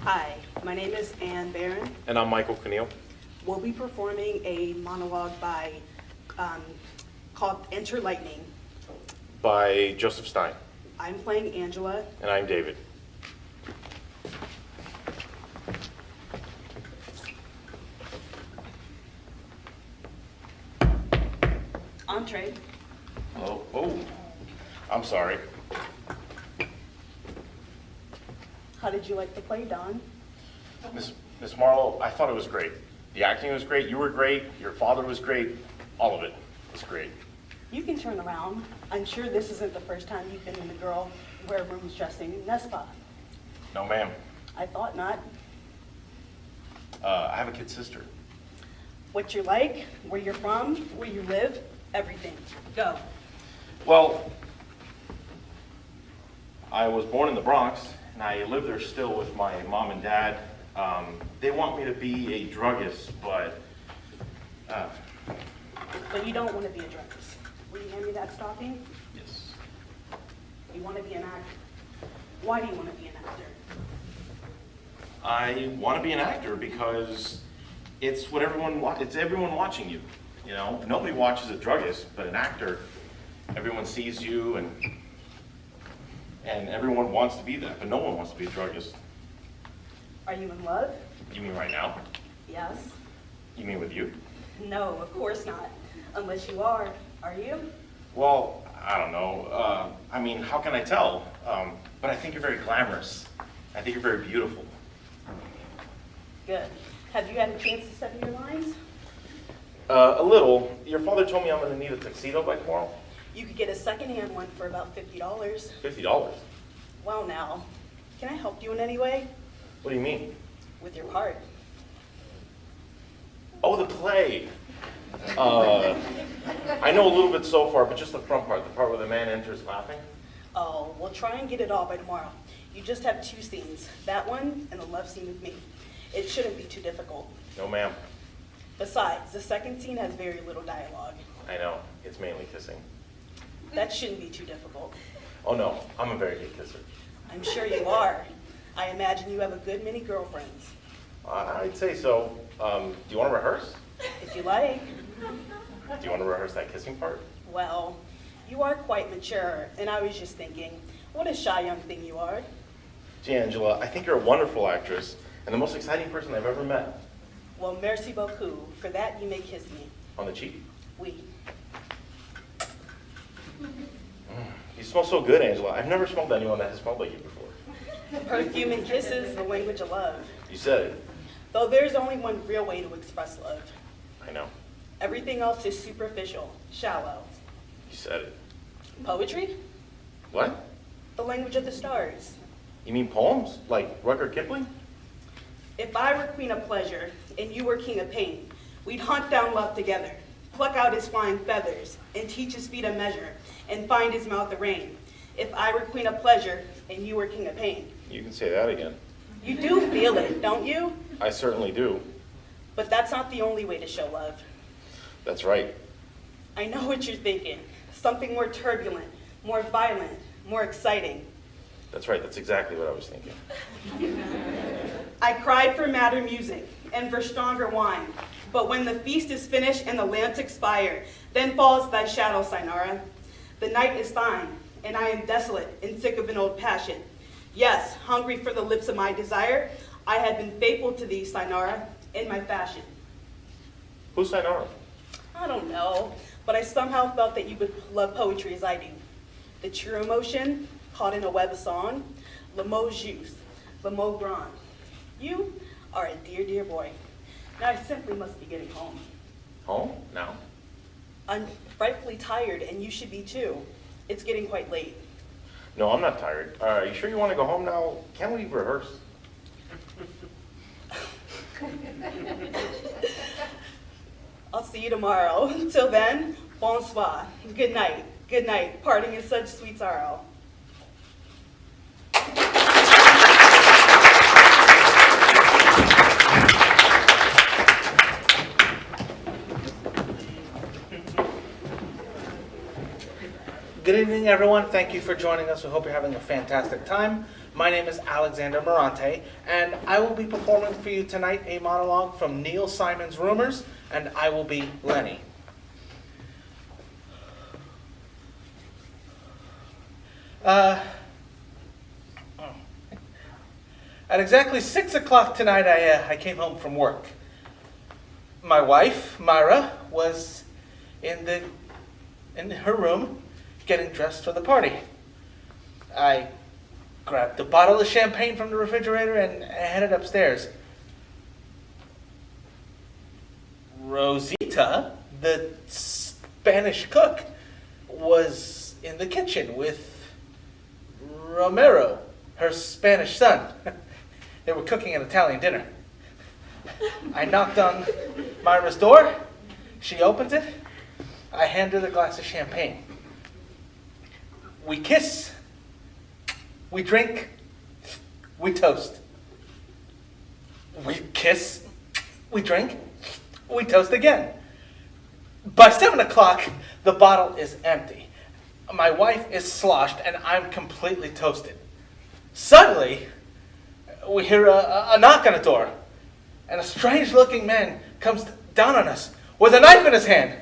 Hi, my name is Barron. And I'm Michael Keneal. We'll be performing a monologue by called Enter Lightning. By Joseph Stein. I'm playing Angela. And I'm David. Entree. Hello. Oh, I'm sorry. How did you like the play, Don? Miss Marlowe, I thought it was great. The acting was great, you were great, your father was great, all of it was great. You can turn around. I'm sure this isn't the first time you've been in the girl wear rooms dressing Nespa. No, ma'am. I thought not. I have a kid sister. What you like, where you're from, where you live, everything. Go. Well, I was born in the Bronx, and I live there still with my mom and dad. They want me to be a druggist, but... But you don't want to be a druggist. Will you hand me that stocking? Yes. You want to be an actor. Why do you want to be an actor? I want to be an actor because it's what everyone it's everyone watching you. You know, nobody watches a druggist, but an actor, everyone sees you and everyone wants to be that, but no one wants to be a druggist. Are you in love? You mean right now? Yes. You mean with you? No, of course not. Unless you are. Are you? Well, I don't know. I mean, how can I tell? But I think you're very glamorous. I think you're very beautiful. Good. Have you had a chance to study your lines? A little. Your father told me I'm going to need a tuxedo by tomorrow. You could get a secondhand one for about $50. $50? Well now, can I help you in any way? What do you mean? With your part. Oh, the play. I know a little bit so far, but just the front part, the part where the man enters laughing. Oh, we'll try and get it all by tomorrow. You just have 2 scenes, that one and the love scene with me. It shouldn't be too difficult. No, ma'am. Besides, the second scene has very little dialogue. I know. It's mainly kissing. That shouldn't be too difficult. Oh, no. I'm a very good kisser. I'm sure you are. I imagine you have a good many girlfriends. I'd say so. Do you want to rehearse? If you like. Do you want to rehearse that kissing part? Well, you are quite mature, and I was just thinking, what a shy young thing you are. Gee, Angela, I think you're a wonderful actress and the most exciting person I've ever met. Well, merci beaucoup. For that, you may kiss me. On the cheek? Oui. You smell so good, Angela. I've never smelled anyone that has smelled like you before. Perfume and kisses, the language of love. You said it. Though there's only one real way to express love. I know. Everything else is superficial, shallow. You said it. Poetry? What? The language of the stars. You mean poems? Like Rudyard Kipling? If I were queen of pleasure and you were king of pain, we'd hunt down love together, pluck out his flying feathers, and teach his feet a measure, and find his mouth a rein. If I were queen of pleasure and you were king of pain. You can say that again. You do feel it, don't you? I certainly do. But that's not the only way to show love. That's right. I know what you're thinking. Something more turbulent, more violent, more exciting. That's right. That's exactly what I was thinking. I cried for madder music and for stronger wine. But when the feast is finished and the lamps expire, then falls thy shadow, Sinara. The night is thine, and I am desolate and sick of an old passion. Yes, hungry for the lips of my desire, I had been faithful to thee, Sinara, in my fashion. Who's Sinara? I don't know, but I somehow felt that you would love poetry as I do. The true emotion, caught in a web of song, le mot juste, le mot grand. You are a dear, dear boy. Now I simply must be getting home. Home? Now? I'm frightfully tired, and you should be too. It's getting quite late. No, I'm not tired. You sure you want to go home now? Can't we rehearse? I'll see you tomorrow. Till then, bonsoir. Good night. Good night. Parting is such sweet sorrow. Good evening, everyone. Thank you for joining us. We hope you're having a fantastic time. My name is Alexander Morante, and I will be performing for you tonight a monologue from Neil Simon's Rumors, and I will be Lenny. At exactly 6 o'clock tonight, I came home from work. My wife, Myra, was in her room getting dressed for the party. I grabbed a bottle of champagne from the refrigerator and headed upstairs. Rosita, the Spanish cook, was in the kitchen with Romero, her Spanish son. They were cooking an Italian dinner. I knocked on Myra's door. She opens it. I hand her the glass of champagne. We kiss, we drink, we toast. We kiss, we drink, we toast again. By 7 o'clock, the bottle is empty. My wife is sloshed and I'm completely toasted. Suddenly, we hear a knock on the door, and a strange-looking man comes down on us with a knife in his hand.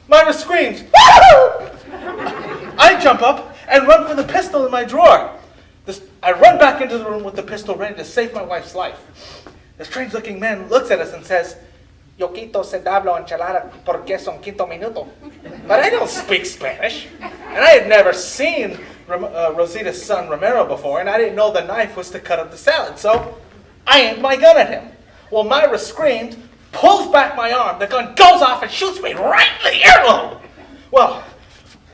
Myra screams, "Woo!" I jump up and run for the pistol in my drawer. I run back into the room with the pistol ready to save my wife's life. The strange-looking man looks at us and says, "Yo quito se hablo enchilada porque son quinto minuto." But I don't speak Spanish, and I had never seen Rosita's son Romero before, and I didn't know the knife was to cut up the salad, so I aimed my gun at him. Well, Myra screamed, pulls back my arm, the gun goes off and shoots me right in the earlobe. Well,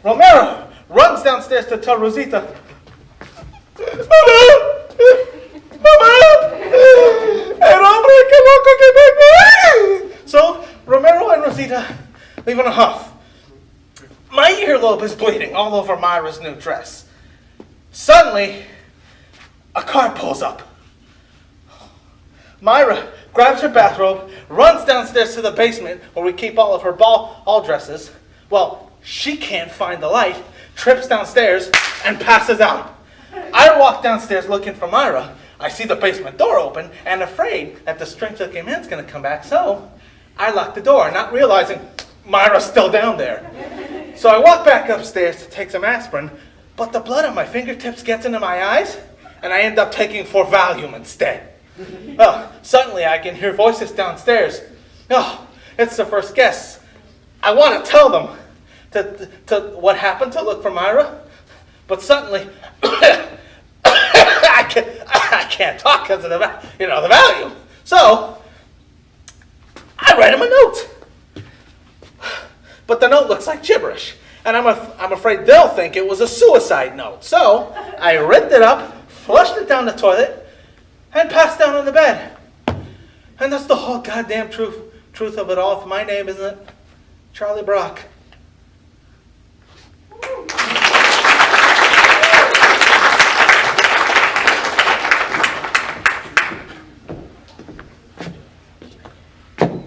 Romero runs downstairs to tell Rosita, "Mama! Mama! El hombre que loco que me..." So, Romero and Rosita leave in a huff. My earlobe is bleeding all over Myra's new dress. Suddenly, a car pulls up. Myra grabs her bathrobe, runs downstairs to the basement where we keep all of her ball dresses. Well, she can't find the light, trips downstairs, and passes out. I walk downstairs looking for Myra. I see the basement door open and afraid that the strange-looking man's going to come back, so I lock the door, not realizing Myra's still down there. So I walk back upstairs to take some aspirin, but the blood on my fingertips gets into my eyes, and I end up taking 4 Valium instead. Oh, suddenly I can hear voices downstairs. Oh, it's the first guests. I want to tell them to what happened to look for Myra, but suddenly I can't talk because of the Valium. So I write him a note. But the note looks like gibberish, and I'm afraid they'll think it was a suicide note. So I ripped it up, flushed it down the toilet, and passed down on the bed. And that's the whole goddamn truth of it all. If my name isn't Charlie Brock.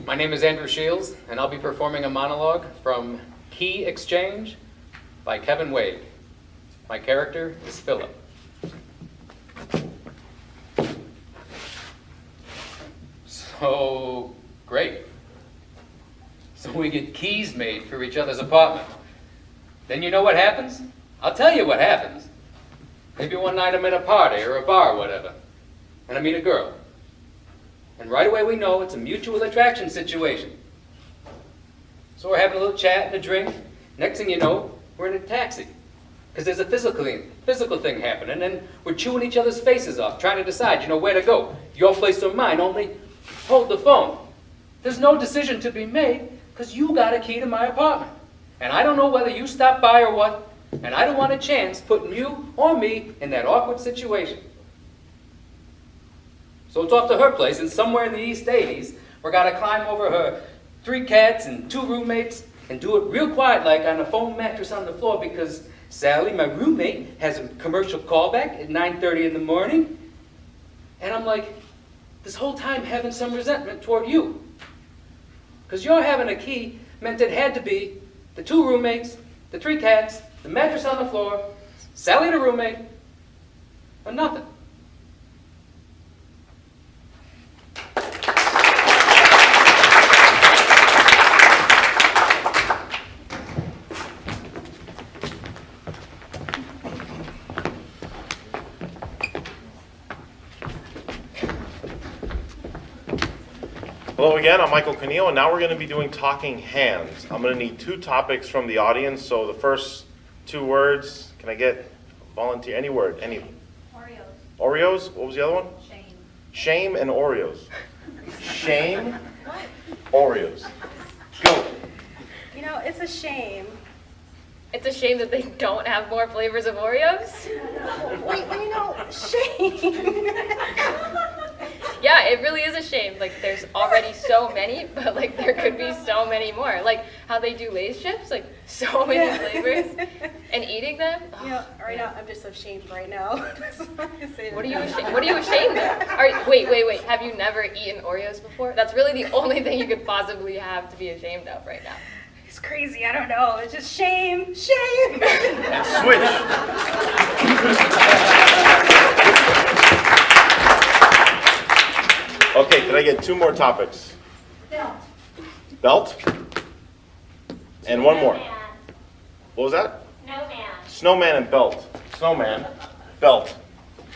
My name is Andrew Shiels, and I'll be performing a monologue from Key Exchange by Kevin Wade. My character is Philip. So, great. So we get keys made for each other's apartment. Then you know what happens? I'll tell you what happens. Maybe one night I'm at a party or a bar or whatever, and I meet a girl. And right away we know it's a mutual attraction situation. So we're having a little chat and a drink. Next thing you know, we're in a taxi. Because there's a physical thing happening, and we're chewing each other's faces off, trying to decide, where to go. Your place or mine, only hold the phone. There's no decision to be made, Because you got a key to my apartment. And I don't know whether you stopped by or what, and I don't want a chance putting you or me in that awkward situation. So it's off to her place, and somewhere in the East 80s, we're gonna climb over her 3 cats and 2 roommates and do it real quiet like on a foam mattress on the floor because Sally, my roommate, has a commercial callback at 9:30 in the morning. And I'm like, this whole time having some resentment toward you. Because your having a key meant it had to be the 2 roommates, the 3 cats, the mattress on the floor, Sally the roommate, or nothing. Hello again, I'm Michael Conneal, and now we're going to be doing talking hands. I'm going to need 2 topics from the audience, so the first 2 words, can I get volunteer, any word, any? Oreos. Oreos? What was the other one? Shame. Shame and Oreos. Shame, Oreos. Go. You know, it's a shame. It's a shame that they don't have more flavors of Oreos. Wait, you know, shame. Yeah, it really is a shame. Like, there's already so many, but like there could be so many more. Like how they do Lay's chips, like so many flavors, and eating them. You know, right now I'm just ashamed right now. What are you ashamed? What are you ashamed of? All right, wait. Have you never eaten Oreos before? That's really the only thing you could possibly have to be ashamed of right now. It's crazy. I don't know. It's just shame. And switch. Okay, can I get 2 more topics? Belt. Belt? And 1 more. What was that? Snowman. Snowman and belt. Snowman, belt.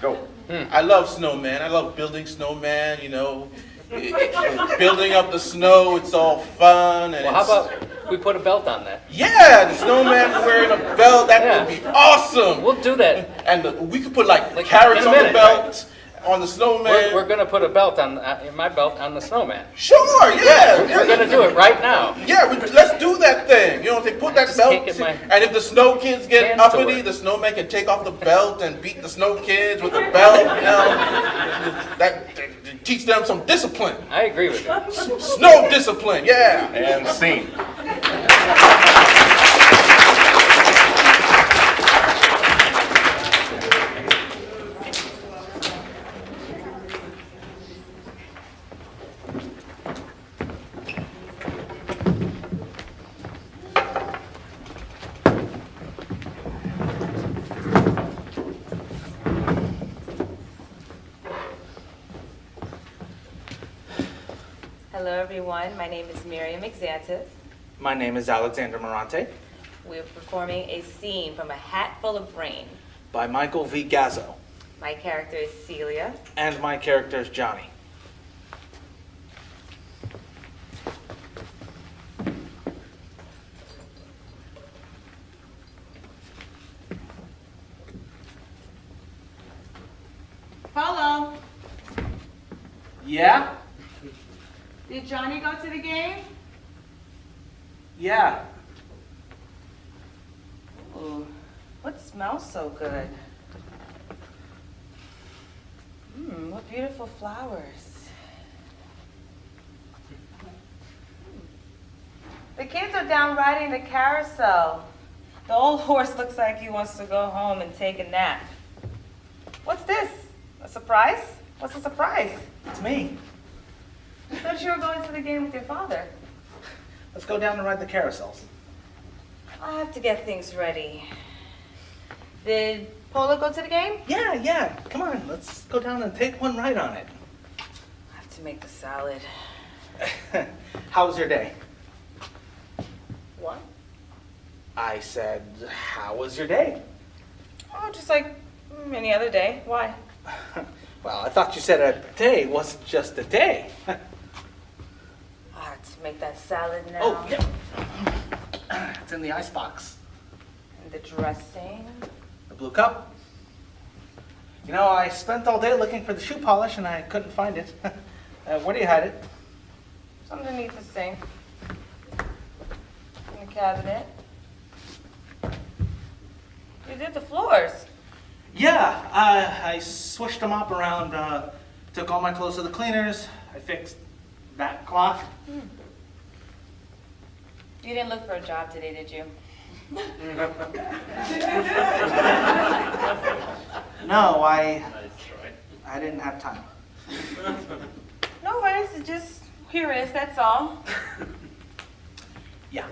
Go. I love snowman. I love building snowman, you know. Building up the snow, it's all fun. And Well, how about we put a belt on that? Yeah, the snowman wearing a belt, that would be awesome. We'll do that. And we could put like Like, carrots in a on the minute, belt, on the snowman. We're going to put a belt on my belt on the snowman. Sure, yeah. We're going to do it right now. Yeah, let's do that thing. You know, they put that belt, can't get my and if the snow kids get hands to uppity, work. the snowman can take off the belt and beat the snow kids with the belt. You know, that teach them some discipline. I agree with you. Snow discipline, yeah. And scene. Hello, everyone. My name is Miriam Exantis. My name is Alexander Morante We're performing a scene from A Hat Full of Rain. by Michael V. Gazzo, My character is Celia. and my character is Johnny. Hello. Yeah? Did Johnny go to the game? Yeah. Ooh, what smells so good? What beautiful flowers. The kids are down riding the carousel. The old horse looks like he wants to go home and take a nap. What's this? A surprise? What's a surprise? It's me. I thought you were going to the game with your father. Let's go down and ride the carousels. I have to get things ready. Did Polo go to the game? Yeah. Come on, let's go down and take one ride on it. I have to make the salad. How was your day? What? I said, how was your day? Oh, just like any other day. Why? Well, I thought you said a day wasn't just a day. I have to make that salad now. Oh, yeah. It's in the icebox. And the dressing. The blue cup. You know, I spent all day looking for the shoe polish and I couldn't find it. Where do you hide it? It's underneath the sink. cabinet. You did the floors. Yeah, I switched them up around, took all my clothes to the cleaners, I fixed that cloth. You didn't look for a job today, did you? No, I didn't have time. No worries, just curious, that's all. Yeah.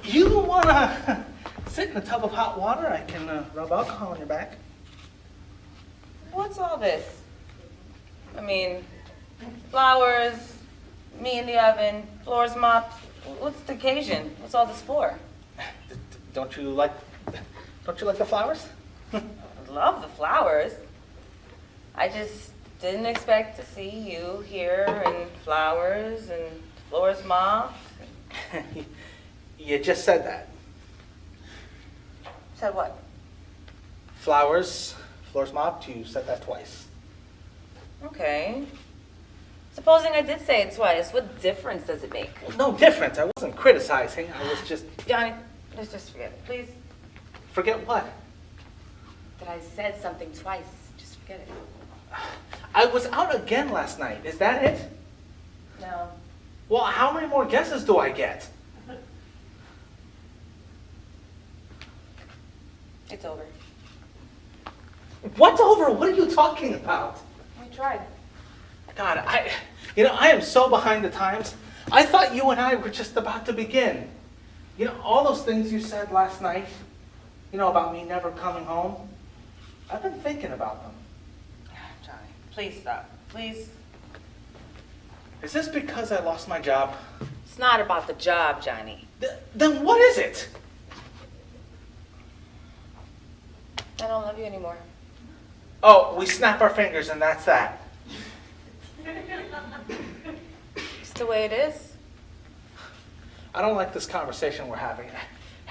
You wanna sit in a tub of hot water? I can rub alcohol on your back. What's all this? I mean, flowers, me in the oven, floors mopped. What's the occasion? What's all this for? Don't you like the flowers? I love the flowers. I just didn't expect to see you here and flowers and floors mopped. You just said that. Said what? Flowers, floors mopped, you said that twice. Okay. Supposing I did say it twice, what difference does it make? No difference. I wasn't criticizing. I was just... Johnny, let's just forget it, please. Forget what? That I said something twice. Just forget it. I was out again last night. Is that it? No. Well, how many more guesses do I get? It's over. What's over? What are you talking about? We tried. God, I am so behind the times. I thought you and I were just about to begin. You know, all those things you said last night, about me never coming home, I've been thinking about them. Johnny, please stop. Please. Is this because I lost my job? It's not about the job, Johnny. Then what is it? I don't love you anymore. Oh, we snap our fingers and that's that. It's the way it is. I don't like this conversation we're having.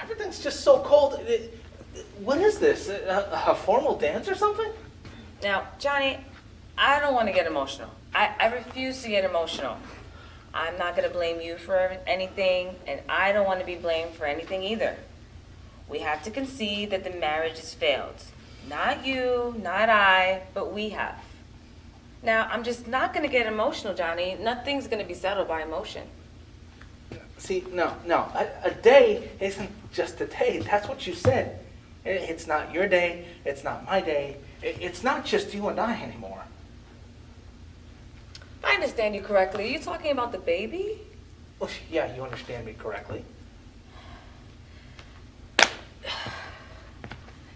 Everything's just so cold. What is this? A formal dance or something? Now, Johnny, I don't want to get emotional. I refuse to get emotional. I'm not going to blame you for anything, and I don't want to be blamed for anything either. We have to concede that the marriage has failed. Not you, not I, but we have. Now, I'm just not going to get emotional, Johnny. Nothing's going to be settled by emotion. See, no. A day isn't just a day. That's what you said. It's not your day. It's not my day. It's not just you and I anymore. If I understand you correctly, are you talking about the baby? Well, yeah, you understand me correctly.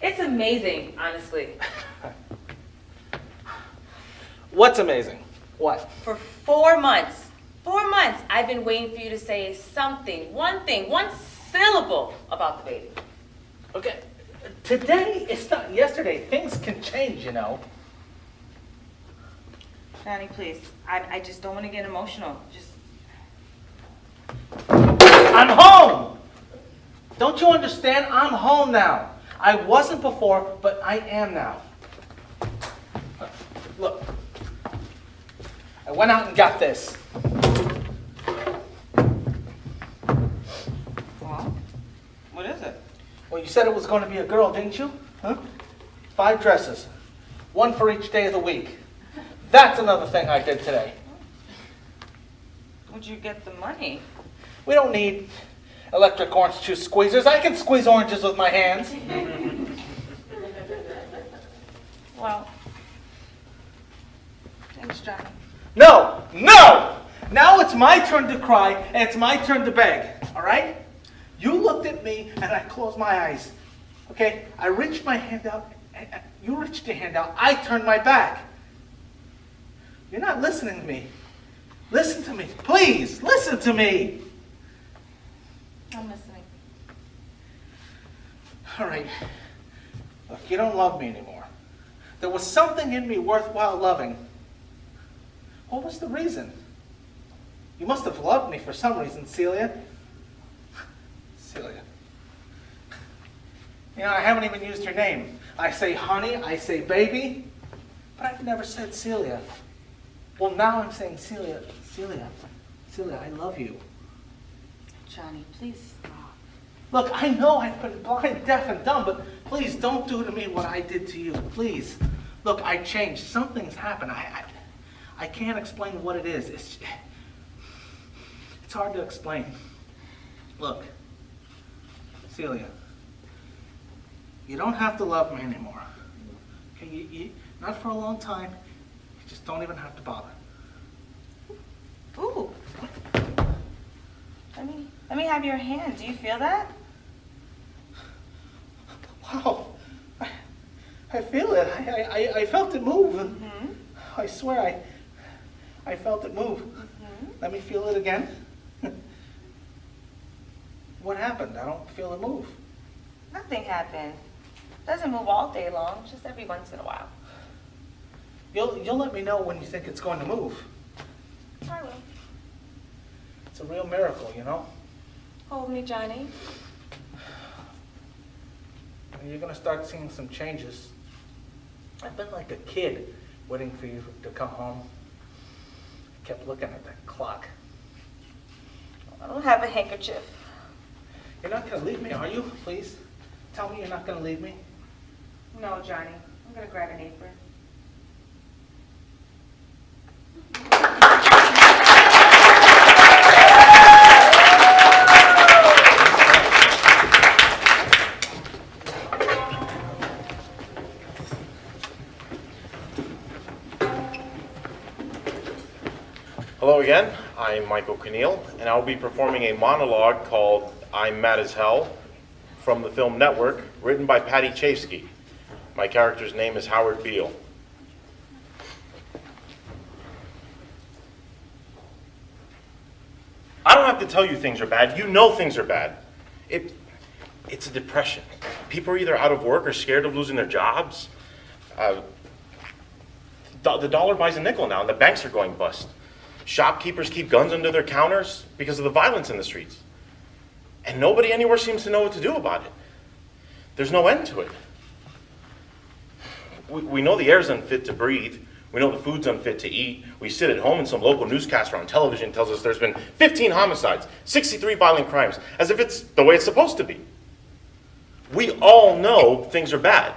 It's amazing, honestly. What's amazing? What? For 4 months, I've been waiting for you to say something, one thing, one syllable about the baby. Okay, today is not yesterday. Things can change, Johnny, please. I just don't want to get emotional. I'm home! Don't you understand? I'm home now. I wasn't before, but I am now. Look. I went out and got this. Well, what is it? Well, you said it was going to be a girl, didn't you? Huh? 5 dresses. 1 for each day of the week. That's another thing I did today. Where'd you get the money? We don't need electric orange juice squeezers. I can squeeze oranges with my hands. Well, thanks, Johnny. No! Now it's my turn to cry, and it's my turn to beg, all right? You looked at me, and I closed my eyes, okay? I reached my hand out, and you reached your hand out. I turned my back. You're not listening to me. Listen to me. Please, listen to me. I'm listening. All right. Look, you don't love me anymore. There was something in me worthwhile loving. What was the reason? You must have loved me for some reason, Celia. Celia. I haven't even used your name. I say honey, I say baby, but I've never said Celia. Well, now I'm saying Celia, I love you. Johnny, please stop. Look, I know I've been blind, deaf, and dumb, but please don't do to me what I did to you, please. Look, I changed. Something's happened. I can't explain what it is. It's hard to explain. Look, Celia, you don't have to love me anymore. Okay, not for a long time. You just don't even have to bother. Ooh. Let me have your hand. Do you feel that? Wow. I feel it. I felt it move. Mm-hmm. I swear I felt it move. Mm-hmm. Let me feel it again. What happened? I don't feel it move. Nothing happened. Doesn't move all day long, just every once in a while. You'll let me know when you think it's going to move. I will. It's a real miracle, you know? Hold me, Johnny. You're gonna start seeing some changes. I've been like a kid waiting for you to come home. I kept looking at that clock. I don't have a handkerchief. You're not gonna leave me, are you? Please? Tell me you're not gonna leave me. No, Johnny. I'm gonna grab an apron. Hello again, I'm Michael Keneal, and I'll be performing a monologue called I'm Mad as Hell from the film Network, written by Patty Chayefsky. My character's name is Howard Beale. I don't have to tell you things are bad. You know things are bad. It's a depression. People are either out of work or scared of losing their jobs. The dollar buys a nickel now, and the banks are going bust. Shopkeepers keep guns under their counters because of the violence in the streets. And nobody anywhere seems to know what to do about it. There's no end to it. We know the air's unfit to breathe. We know the food's unfit to eat. We sit at home and some local newscaster on television tells us there's been 15 homicides, 63 violent crimes, as if it's the way it's supposed to be. We all know things are bad.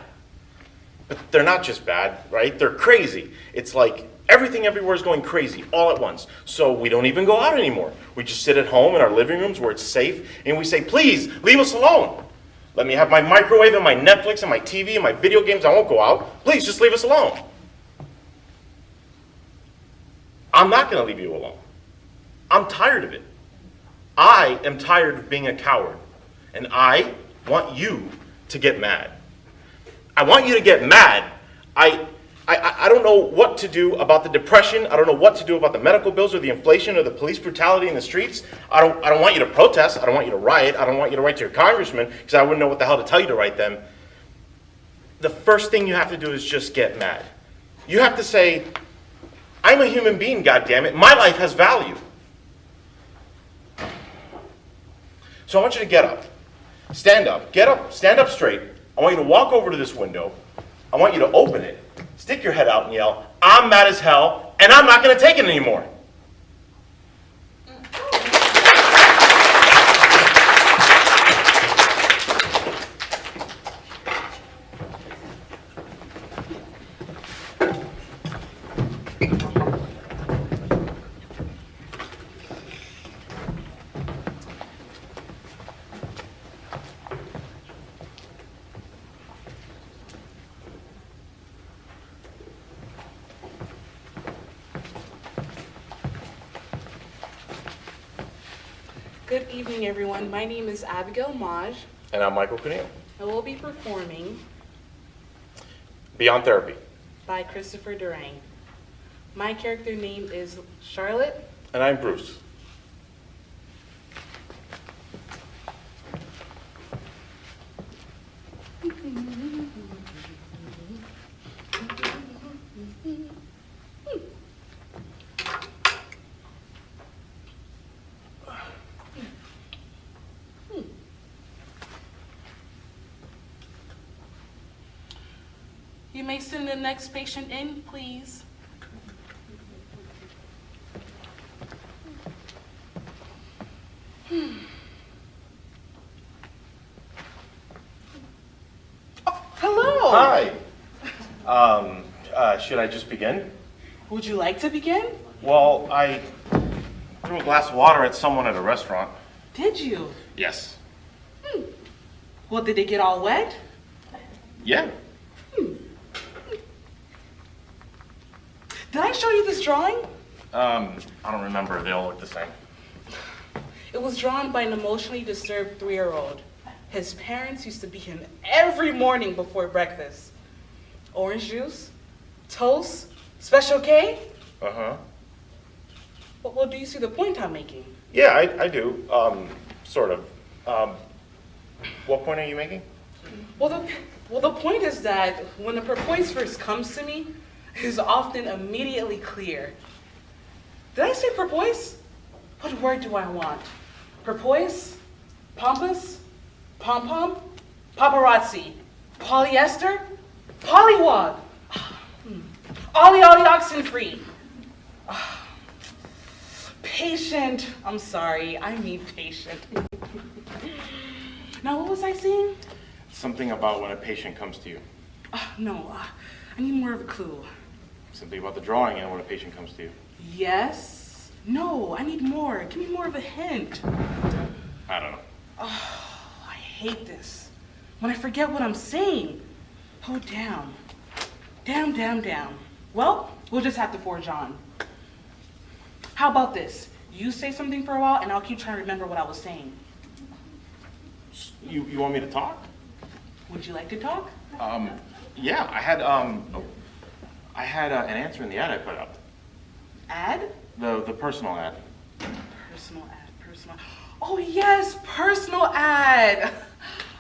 But they're not just bad, right? They're crazy. It's like everything everywhere is going crazy all at once. So we don't even go out anymore. We just sit at home in our living rooms where it's safe, and we say, please, leave us alone. Let me have my microwave and my Netflix and my TV and my video games. I won't go out. Please, just leave us alone. I'm not going to leave you alone. I'm tired of it. I am tired of being a coward, and I want you to get mad. I want you to get mad. I don't know what to do about the depression. I don't know what to do about the medical bills or the inflation or the police brutality in the streets. I don't want you to protest. I don't want you to riot. I don't want you to write to your congressman because I wouldn't know what the hell to tell you to write them. The first thing you have to do is just get mad. You have to say, I'm a human being, goddammit. My life has value. So I want you to get up. Stand up. Get up. Stand up straight. I want you to walk over to this window. I want you to open it. Stick your head out and yell, I'm mad as hell, and I'm not going to take it anymore. Good evening, everyone. My name is Abigail Maj. And I'm Michael Keneal. I will be performing Beyond Therapy. by Christopher Durang. My character name is Charlotte. And I'm Bruce. You may send the next patient in, please. Hi. Should I just begin? Would you like to begin? Well, I threw a glass of water at someone at a restaurant. Did you? Yes. Well, did they get all wet? Yeah. Did I show you this drawing? I don't remember. They all look the same. It was drawn by an emotionally disturbed 3-year-old. His parents used to beat him every morning before breakfast. Orange juice, toast, Special K. Uh-huh. Well, do you see the point I'm making? Yeah, I do. Sort of. What point are you making? Well, the point is that when a purpose first comes to me, it is often immediately clear. Did I say purpose? What word do I want? Purpose? Pompous? Pom-pom? Paparazzi? Polyester? Pollywog? Ollie oxen-free? Patient. I'm sorry, I mean patient. Now, what was I saying? Something about when a patient comes to you. No, I need more of a clue. Something about the drawing and when a patient comes to you. Yes? No, I need more. Give me more of a hint. I don't know. Oh, I hate this. When I forget what I'm saying. Oh, damn. Damn. Well, we'll just have to forge on. How about this? You say something for a while, and I'll keep trying to remember what I was saying. You want me to talk? Would you like to talk? Yeah, I had an answer in the ad I put up. Ad? The personal ad. Personal ad. Oh yes, personal ad.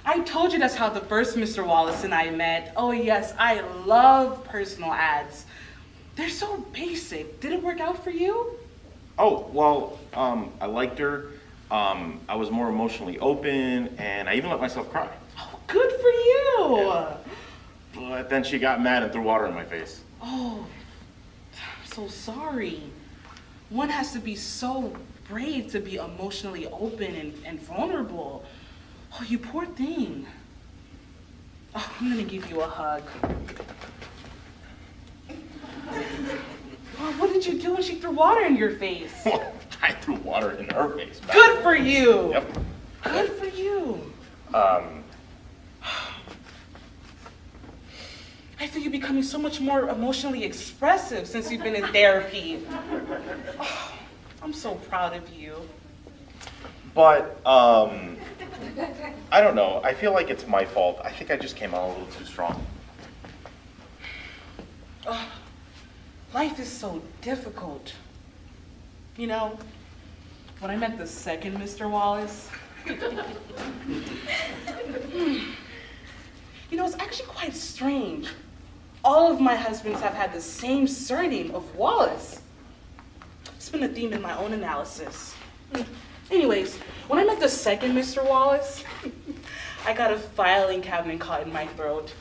I told you that's how the first Mr. Wallace and I met. Oh yes, I love personal ads. They're so basic. Did it work out for you? Oh, well, I liked her. I was more emotionally open, and I even let myself cry. Oh, good for you. Yeah. But then she got mad and threw water in my face. Oh, I'm so sorry. One has to be so brave to be emotionally open and vulnerable. Oh, you poor thing. Oh, I'm gonna give you a hug. Oh, what did you do when she threw water in your face? I threw water in her face. Good for you. Yep. Good for you. I feel you're becoming so much more emotionally expressive since you've been in therapy. Oh, I'm so proud of you. But, I don't know. I feel like it's my fault. I think I just came out a little too strong. Oh, life is so difficult. You know, when I met the second Mr. Wallace, you know, it's actually quite strange. All of my husbands have had the same surname of Wallace. It's been a theme in my own analysis. Anyways, when I met the second Mr. Wallace, I got a filing cabinet caught in my throat.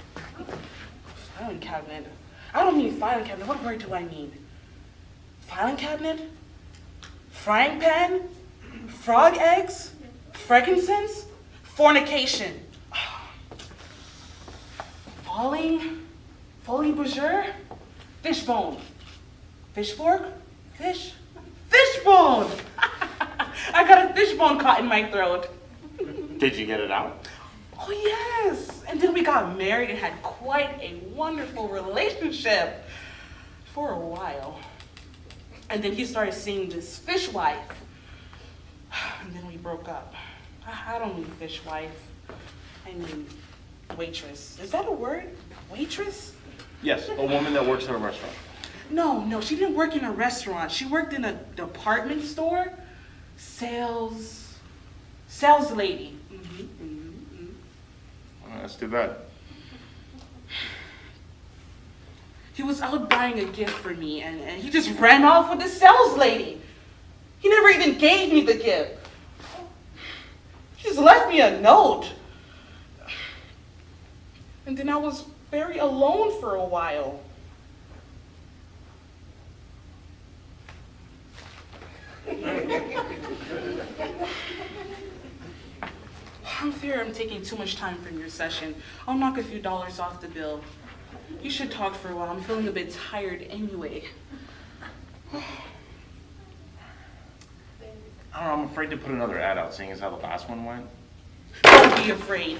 Filing cabinet? I don't mean filing cabinet. What word do I mean? Filing cabinet? Frying pan? Frog eggs? Frankincense? Fornication? Folie Berger? Fishbone? Fish fork? Fishbone! I got a fishbone caught in my throat. Did you get it out? Oh yes! And then we got married and had quite a wonderful relationship for a while. And then he started seeing this fishwife. And then we broke up. I don't mean fishwife. I mean waitress. Is that a word? Waitress? Yes, a woman that works at a restaurant. No, she didn't work in a restaurant. She worked in a department store. Sales lady. Oh, that's too bad. He was out buying a gift for me, and he just ran off with the sales lady. He never even gave me the gift. He just left me a note. And then I was very alone for a while. I'm fear I'm taking too much time from your session. I'll knock a few dollars off the bill. You should talk for a while. I'm feeling a bit tired anyway. I don't know, I'm afraid to put another ad out, seeing as how the last one went. Don't be afraid.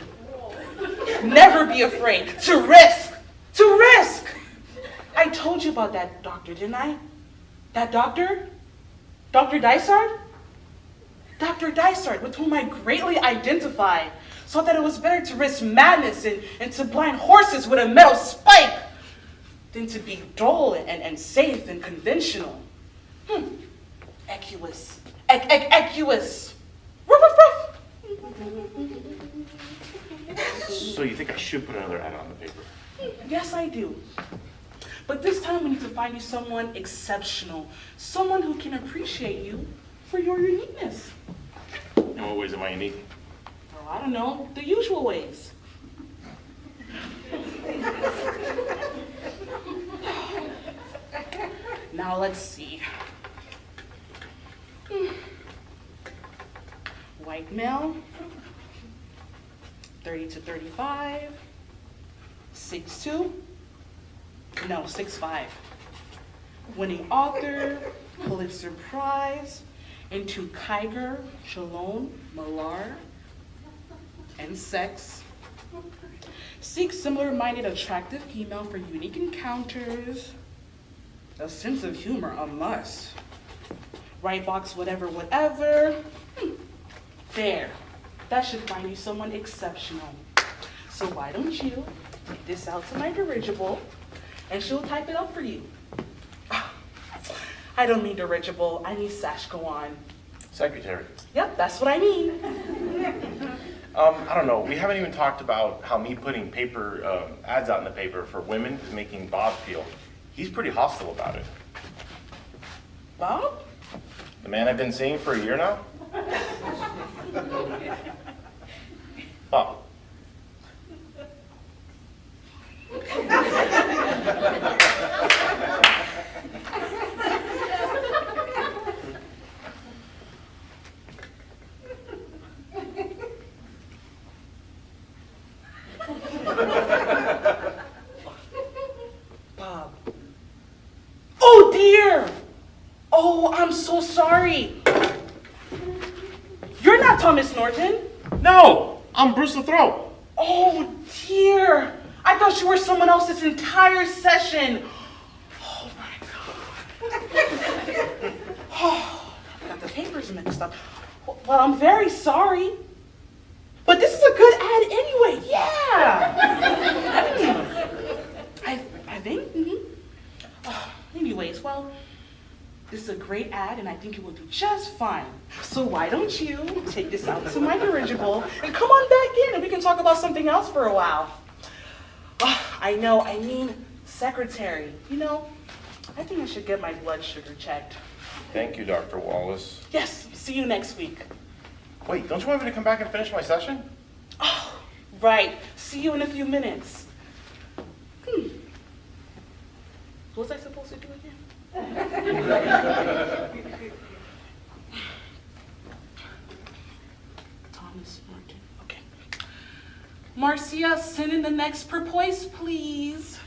Never be afraid. To risk. To risk. I told you about that doctor, didn't I? That doctor? Dr. Dysart? Dr. Dysart, with whom I greatly identify, thought that it was better to risk madness and to blind horses with a metal spike than to be dull and safe and conventional. Equus. Equus. Ruff, ruff, ruff. So you think I should put another ad on the paper? Yes, I do. But this time we need to find you someone exceptional, someone who can appreciate you for your uniqueness. In what ways am I unique? Oh, I don't know, the usual ways. Now let's see. White male, 30 to 35, 6'2", no, 6'5". Winning author, Pulitzer Prize, into Kiger, Shalom, Malar, and sex. Seek similar-minded, attractive female for unique encounters. A sense of humor, a must. Right box, whatever, whatever. There. That should find you someone exceptional. So why don't you take this out to my dirigible, and she'll type it up for you. I don't mean dirigible, I need Sashko on. Secretary. Yep, that's what I mean. I don't know, we haven't even talked about how me putting paper ads out in the paper for women is making Bob feel. He's pretty hostile about it. Bob? The man I've been seeing for a year now? Bob. Bob. Oh dear! Oh, I'm so sorry. You're not Thomas Norton. No! I'm Bruce the Throat. Oh dear! I thought you were someone else this entire session. Oh my God. Oh, I got the papers mixed up. Well, I'm very sorry. But this is a good ad anyway. Yeah. I think. Anyways, well, this is a great ad, and I think it will do just fine. So why don't you take this out to my dirigible and come on back in, and we can talk about something else for a while. I know, I mean secretary. You know, I think I should get my blood sugar checked. Thank you, Dr. Wallace. Yes, see you next week. Wait, don't you want me to come back and finish my session? Oh, right. See you in a few minutes. What was I supposed to do again? Thomas Norton. Okay. Marcia, send in the next porpoise, please.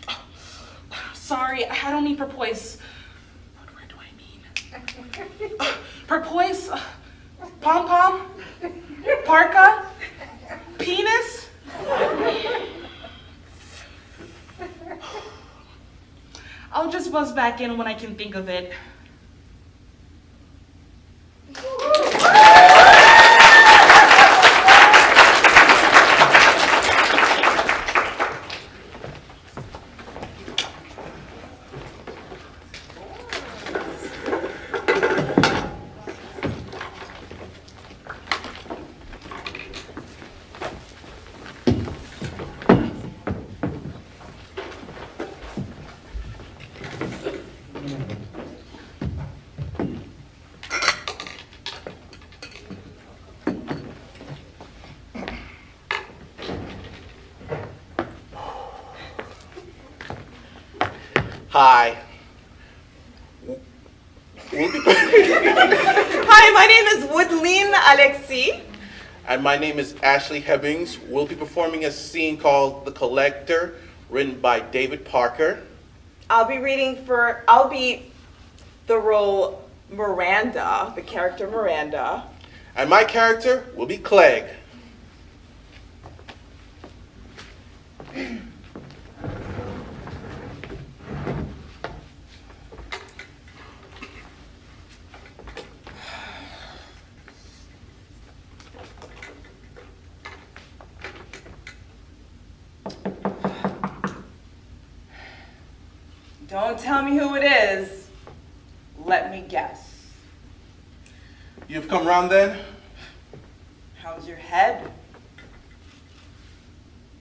Oh, sorry, I don't mean porpoise. What word do I mean? Porpoise, pom-pom, parka, penis. I'll just buzz back in when I can think of it. Hi. Hi, my name is Woodleen Alexi. And my name is Ashley Hebbings. We'll be performing a scene called The Collector, written by David Parker. I'll be the role Miranda, the character Miranda. And my character will be Clegg. Don't tell me who it is. Let me guess. You've come round then? How's your head?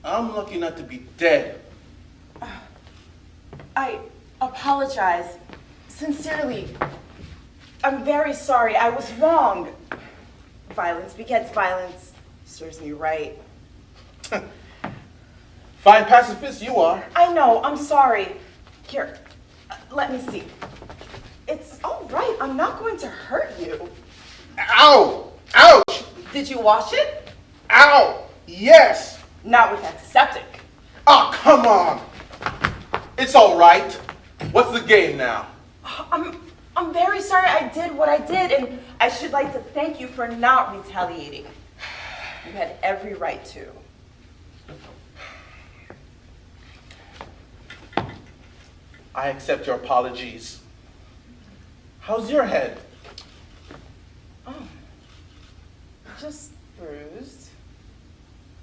I'm lucky not to be dead. I apologize. Sincerely. I'm very sorry. I was wrong. Violence begets violence. Serves me right. Fine pacifist you are. I know. I'm sorry. Here, let me see. It's all right. I'm not going to hurt you. Ow! Ouch! Did you wash it? Ow! Yes! Not with antiseptic. Oh, come on! It's all right. What's the game now? I'm very sorry I did what I did, and I should like to thank you for not retaliating. You had every right to. I accept your apologies. How's your head? Oh, just bruised.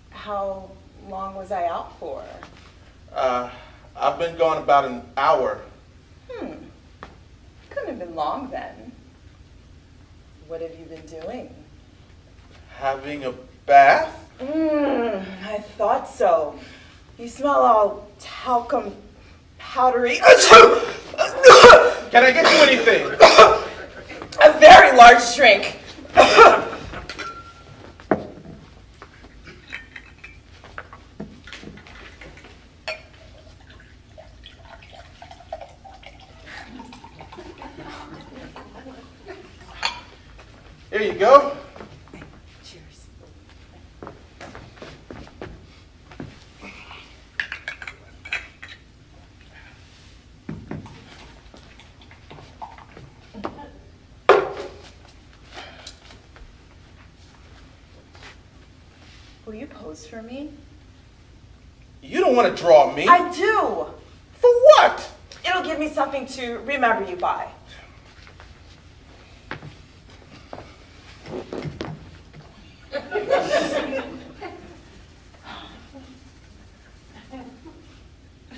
How long was I out for? I've been gone about an hour. Couldn't have been long then. What have you been doing? Having a bath? I thought so. You smell all talcum powdery. Can I get you anything? A very large drink. Here you go. Cheers. Will you pose for me? You don't want to draw me. I do. For what? It'll give me something to remember you by.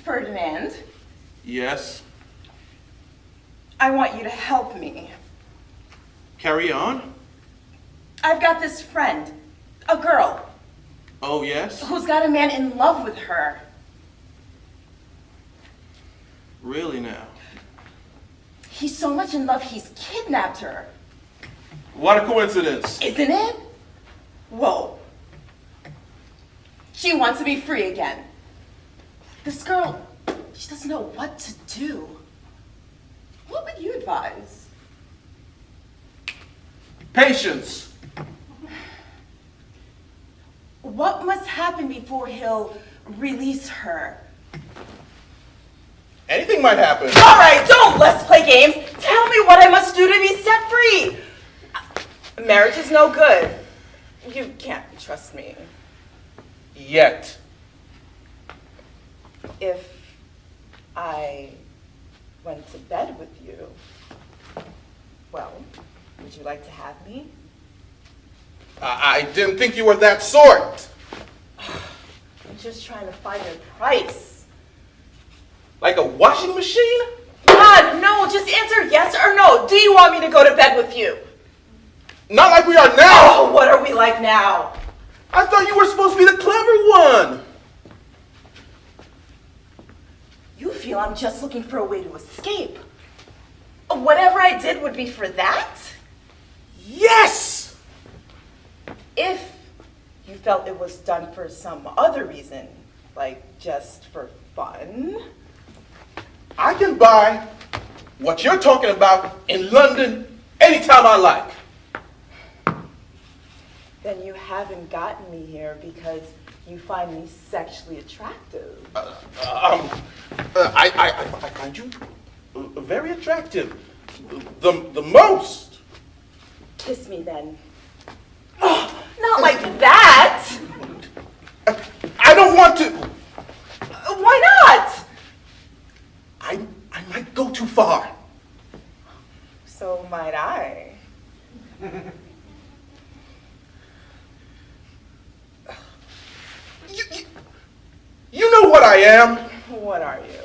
Ferdinand, Yes. I want you to help me. Carry on. I've got this friend, a girl, Oh, yes? who's got a man in love with her. Really now? He's so much in love, he's kidnapped her. What a coincidence. Isn't it? Whoa. She wants to be free again. This girl, she doesn't know what to do. What would you advise? Patience. What must happen before he'll release her? Anything might happen. All right, don't let's play games. Tell me what I must do to be set free. Marriage is no good. You can't trust me. Yet. If I went to bed with you, well, would you like to have me? I didn't think you were that sort. I'm just trying to find a price. Like a washing machine? God, no, just answer yes or no. Do you want me to go to bed with you? Not like we are now. Oh, what are we like now? I thought you were supposed to be the clever one. You feel I'm just looking for a way to escape. Whatever I did would be for that? Yes! If you felt it was done for some other reason, like just for fun. I can buy what you're talking about in London anytime I like. Then you haven't gotten me here because you find me sexually attractive. I find you very attractive. The most. Kiss me then. Oh, not like that! I don't want to. Why not? I might go too far. So might I. You know what I am. What are you?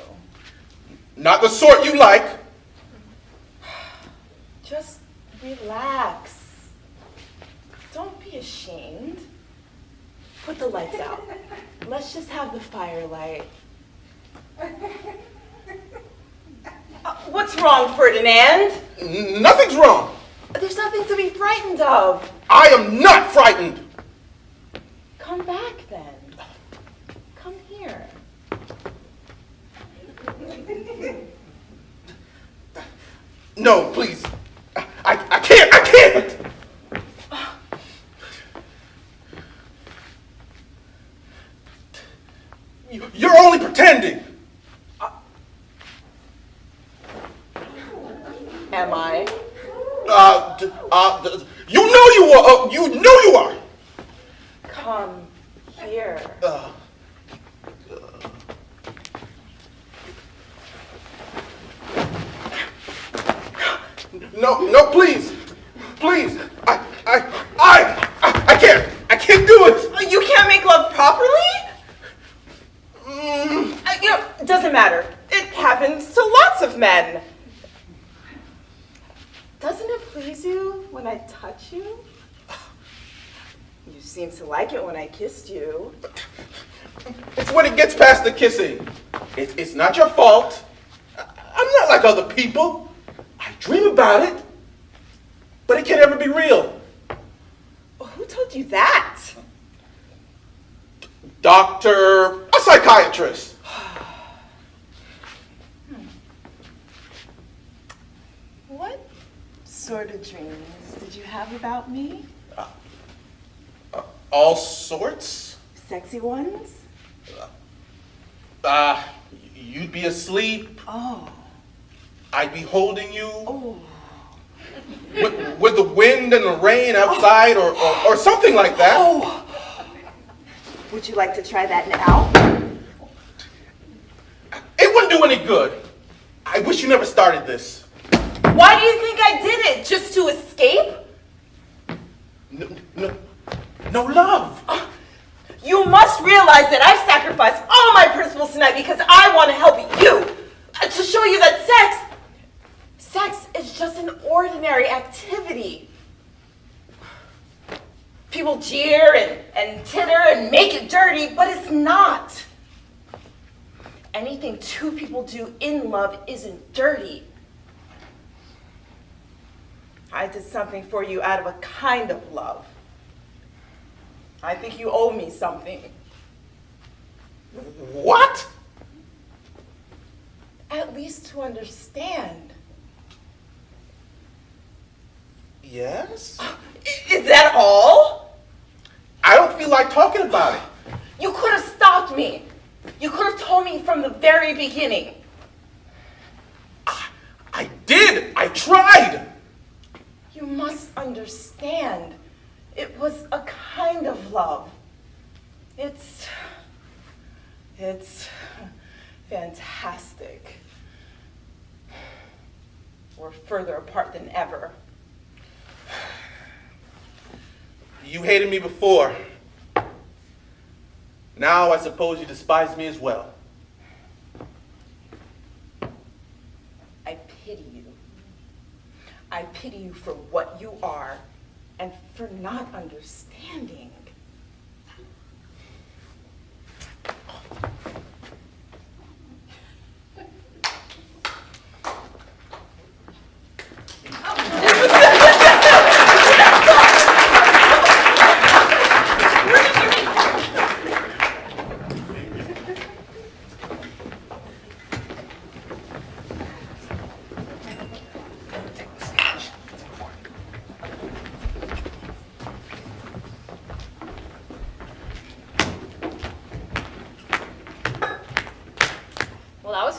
Not the sort you like. Just relax. Don't be ashamed. Put the lights out. Let's just have the firelight. What's wrong, Ferdinand? Nothing's wrong. There's nothing to be frightened of. I am not frightened. Come back then. Come here. No, please. I can't. You're only pretending. Am I? You know you are. You know you are. Come here. No, please. I can't do it. You can't make love properly? It doesn't matter. It happens to lots of men. Doesn't it please you when I touch you? You seem to like it when I kissed you. It's when it gets past the kissing. It's not your fault. I'm not like other people. I dream about it, but it can't ever be real. Who told you that? Doctor, a psychiatrist. What sort of dreams did you have about me? All sorts. Sexy ones? You'd be asleep. Oh. I'd be holding you. Oh. With the wind and the rain outside, or something like that. Oh. Would you like to try that now? It wouldn't do any good. I wish you never started this. Why do you think I did it? Just to escape? No love. You must realize that I've sacrificed all my principles tonight because I want to help you. To show you that sex is just an ordinary activity. People jeer and titter and make it dirty, but it's not. Anything two people do in love isn't dirty. I did something for you out of a kind of love. I think you owe me something. What? At least to understand. Yes? Is that all? I don't feel like talking about it. You could have stopped me. You could have told me from the very beginning. I did. I tried. You must understand. It was a kind of love. It's fantastic. We're further apart than ever. You hated me before. Now I suppose you despise me as well. I pity you. I pity you for what you are and for not understanding.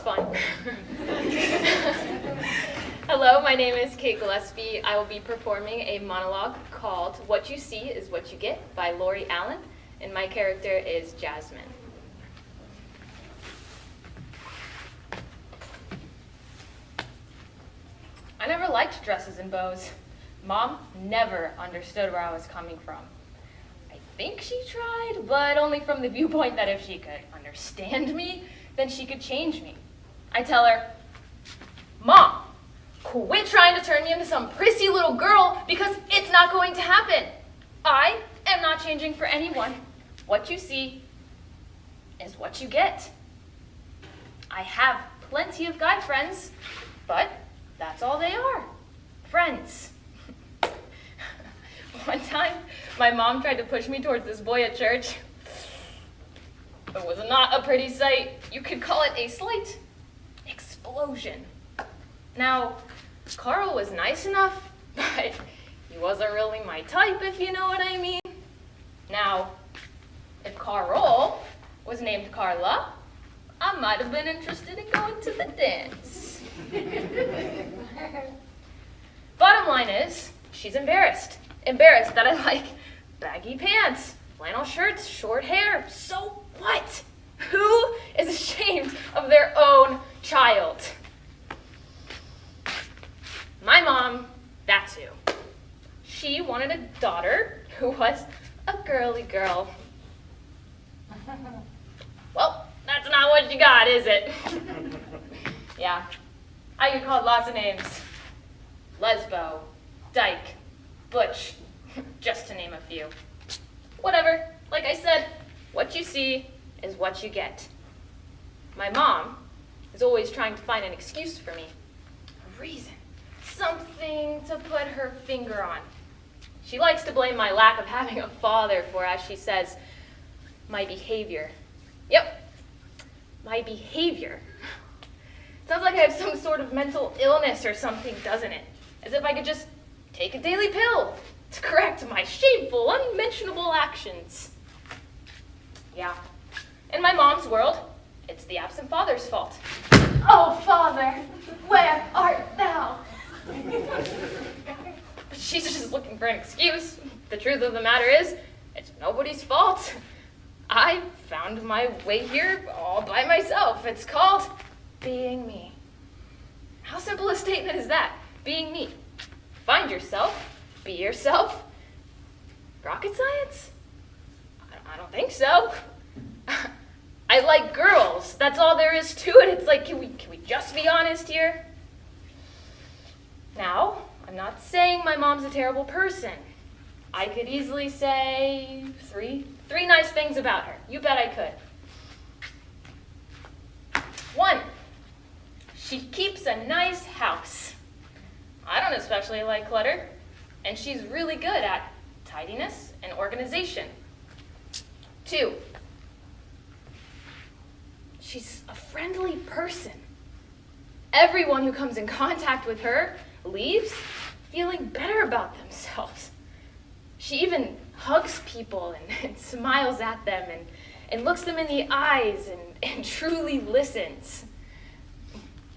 fun. Hello, my name is Kate Gillespie. I will be performing a monologue called What You See Is What You Get by Lori Allen, and my character is Jasmine. I never liked dresses and bows. Mom never understood where I was coming from. I think she tried, but only from the viewpoint that if she could understand me, then she could change me. I tell her, Mom, quit trying to turn me into some prissy little girl because it's not going to happen. I am not changing for anyone. What you see is what you get. I have plenty of guy friends, but that's all they are, friends. One time, my mom tried to push me towards this boy at church. It was not a pretty sight. You could call it a slight explosion. Now, Carl was nice enough, but he wasn't really my type, if you know what I mean. Now, if Carl was named Carla, I might have been interested in going to the dance. Bottom line is, she's embarrassed. Embarrassed that I like baggy pants, flannel shirts, short hair. So what? Who is ashamed of their own child? My mom, that too. She wanted a daughter who was a girly girl. Well, that's not what you got, is it? Yeah, I get called lots of names. Lesbo, dyke, butch, just to name a few. Whatever, like I said, what you see is what you get. My mom is always trying to find an excuse for me, a reason, something to put her finger on. She likes to blame my lack of having a father for, as she says, my behavior. Yep, my behavior. Sounds like I have some sort of mental illness or something, doesn't it? As if I could just take a daily pill to correct my shameful, unmentionable actions. Yeah, in my mom's world, it's the absent father's fault. Oh, Father, where art thou? But she's just looking for an excuse. The truth of the matter is, it's nobody's fault. I found my way here all by myself. It's called being me. How simple a statement is that? Being me. Find yourself, be yourself. Rocket science? I don't think so. I like girls. That's all there is to it. It's like, can we just be honest here? Now, I'm not saying my mom's a terrible person. I could easily say three nice things about her. You bet I could. 1, she keeps a nice house. I don't especially like clutter, and she's really good at tidiness and organization. 2, she's a friendly person. Everyone who comes in contact with her leaves feeling better about themselves. She even hugs people and smiles at them and looks them in the eyes and truly listens.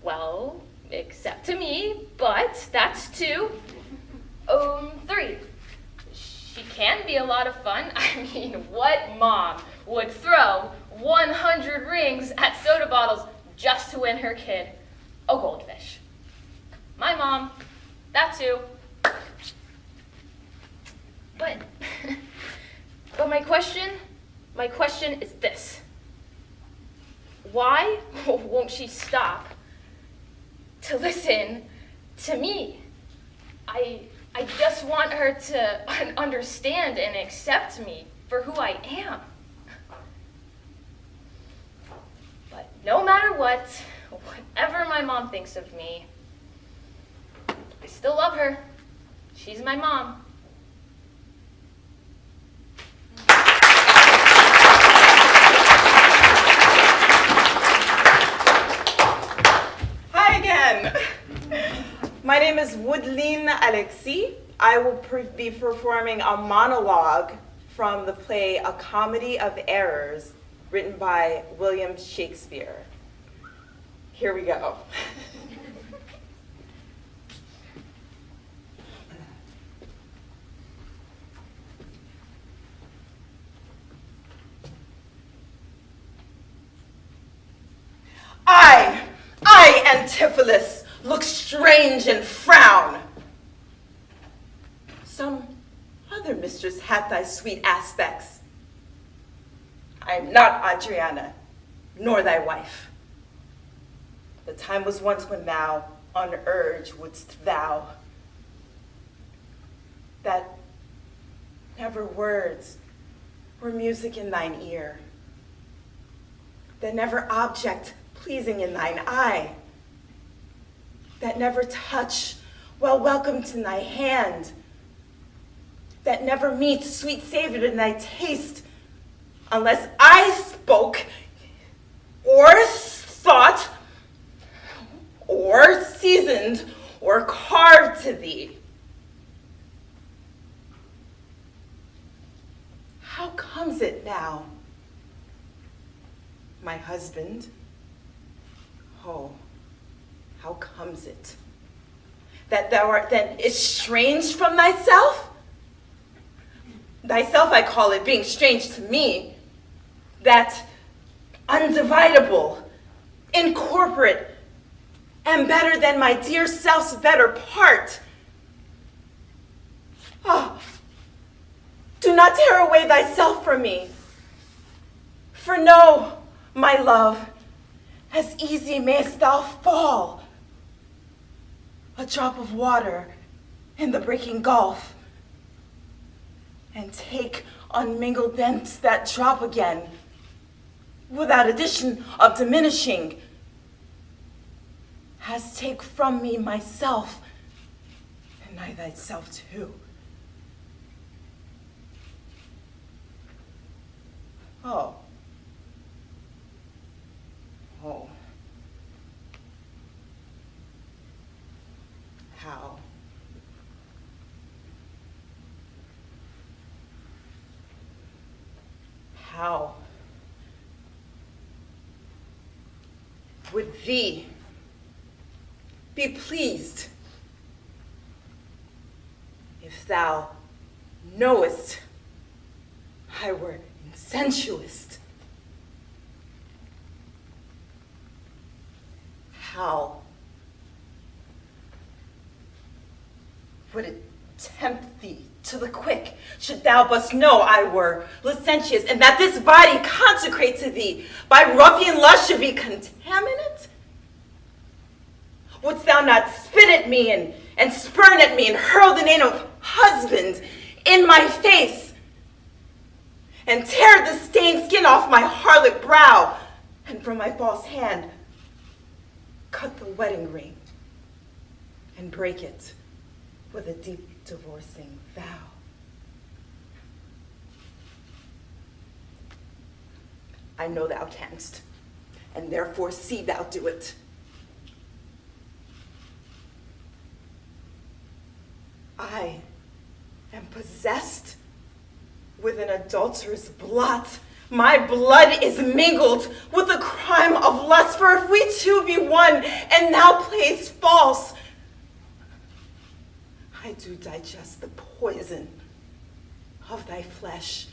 Well, except to me, but that's 2. 3, she can be a lot of fun. I mean, what mom would throw 100 rings at soda bottles just to win her kid a goldfish? My mom, that too. But my question is this. Why won't she stop to listen to me? I just want her to understand and accept me for who I am. But no matter what, whatever my mom thinks of me, I still love her. She's my mom. Hi again. My name is Woodline Alexi. I will be performing a monologue from the play A Comedy of Errors, written by William Shakespeare. Here we go. I, Antipholus, look strange and frown. Some other mistress hath thy sweet aspects. I am not Adriana, nor thy wife. The time was once when thou, on urge, wouldst thou, that never words were music in thine ear, that never object pleasing in thine eye, that never touch well welcomed in thy hand, that never meat sweet savored in thy taste, unless I spoke, or thought, or seasoned, or carved to thee. How comes it now, my husband? Oh, how comes it that thou art then estranged from thyself? Thyself I call it, being strange to me, that undividable, incorporate, and better than my dear self's better part. Oh, do not tear away thyself from me. For know, my love, as easy mayst thou fall, a drop of water in the breaking gulf, and take unmingled thence that drop again, without addition of diminishing, as take from me myself, and I thyself too. Oh. Oh. How? How would thee be pleased if thou knowest I were insensuous? How would it tempt thee to the quick, should thou but know I were licentious, and that this body consecrate to thee by ruffian lust should be contaminate? Wouldst thou not spit at me and spurn at me and hurl the name of husband in my face, and tear the stained skin off my harlot brow, and from my false hand cut the wedding ring and break it with a deep divorcing vow? I know thou canst, and therefore see thou do it. I am possessed with an adulterous blot. My blood is mingled with the crime of lust, for if we two be one, and thou playest false, I do digest the poison of thy flesh,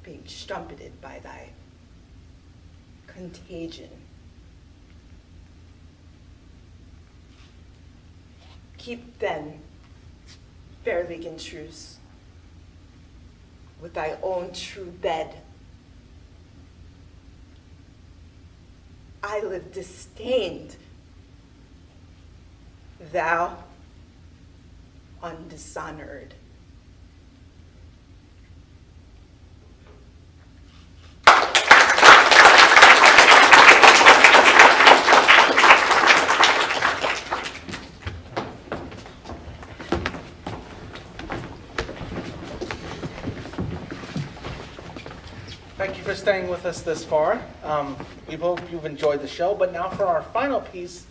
being strumpeted by thy contagion. Keep then fair league in truce with thy own true bed. I live disdained, thou undishonored. Thank you for staying with us this far. We hope you've enjoyed the show, but now for our final piece,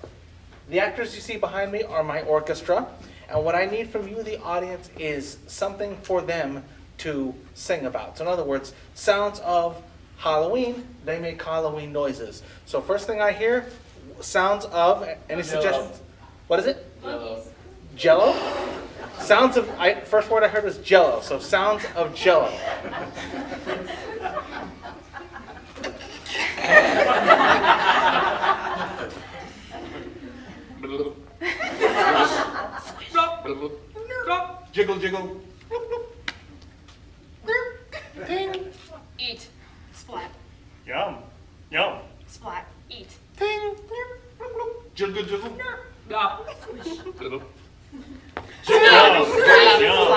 the actors you see behind me are my orchestra, and what I need from you, the audience, is something for them to sing about. So in other words, sounds of Halloween, they make Halloween noises. So first thing I hear, sounds of, any suggestions? What is it? Jello. Sounds of, first word I heard was Jello, so sounds of Jello. Jiggle, jiggle. Ting. Eat. Splat. Yum. Yum. Splat. Eat. Ting. Jiggle, jiggle. Yum. Jiggle, jiggle.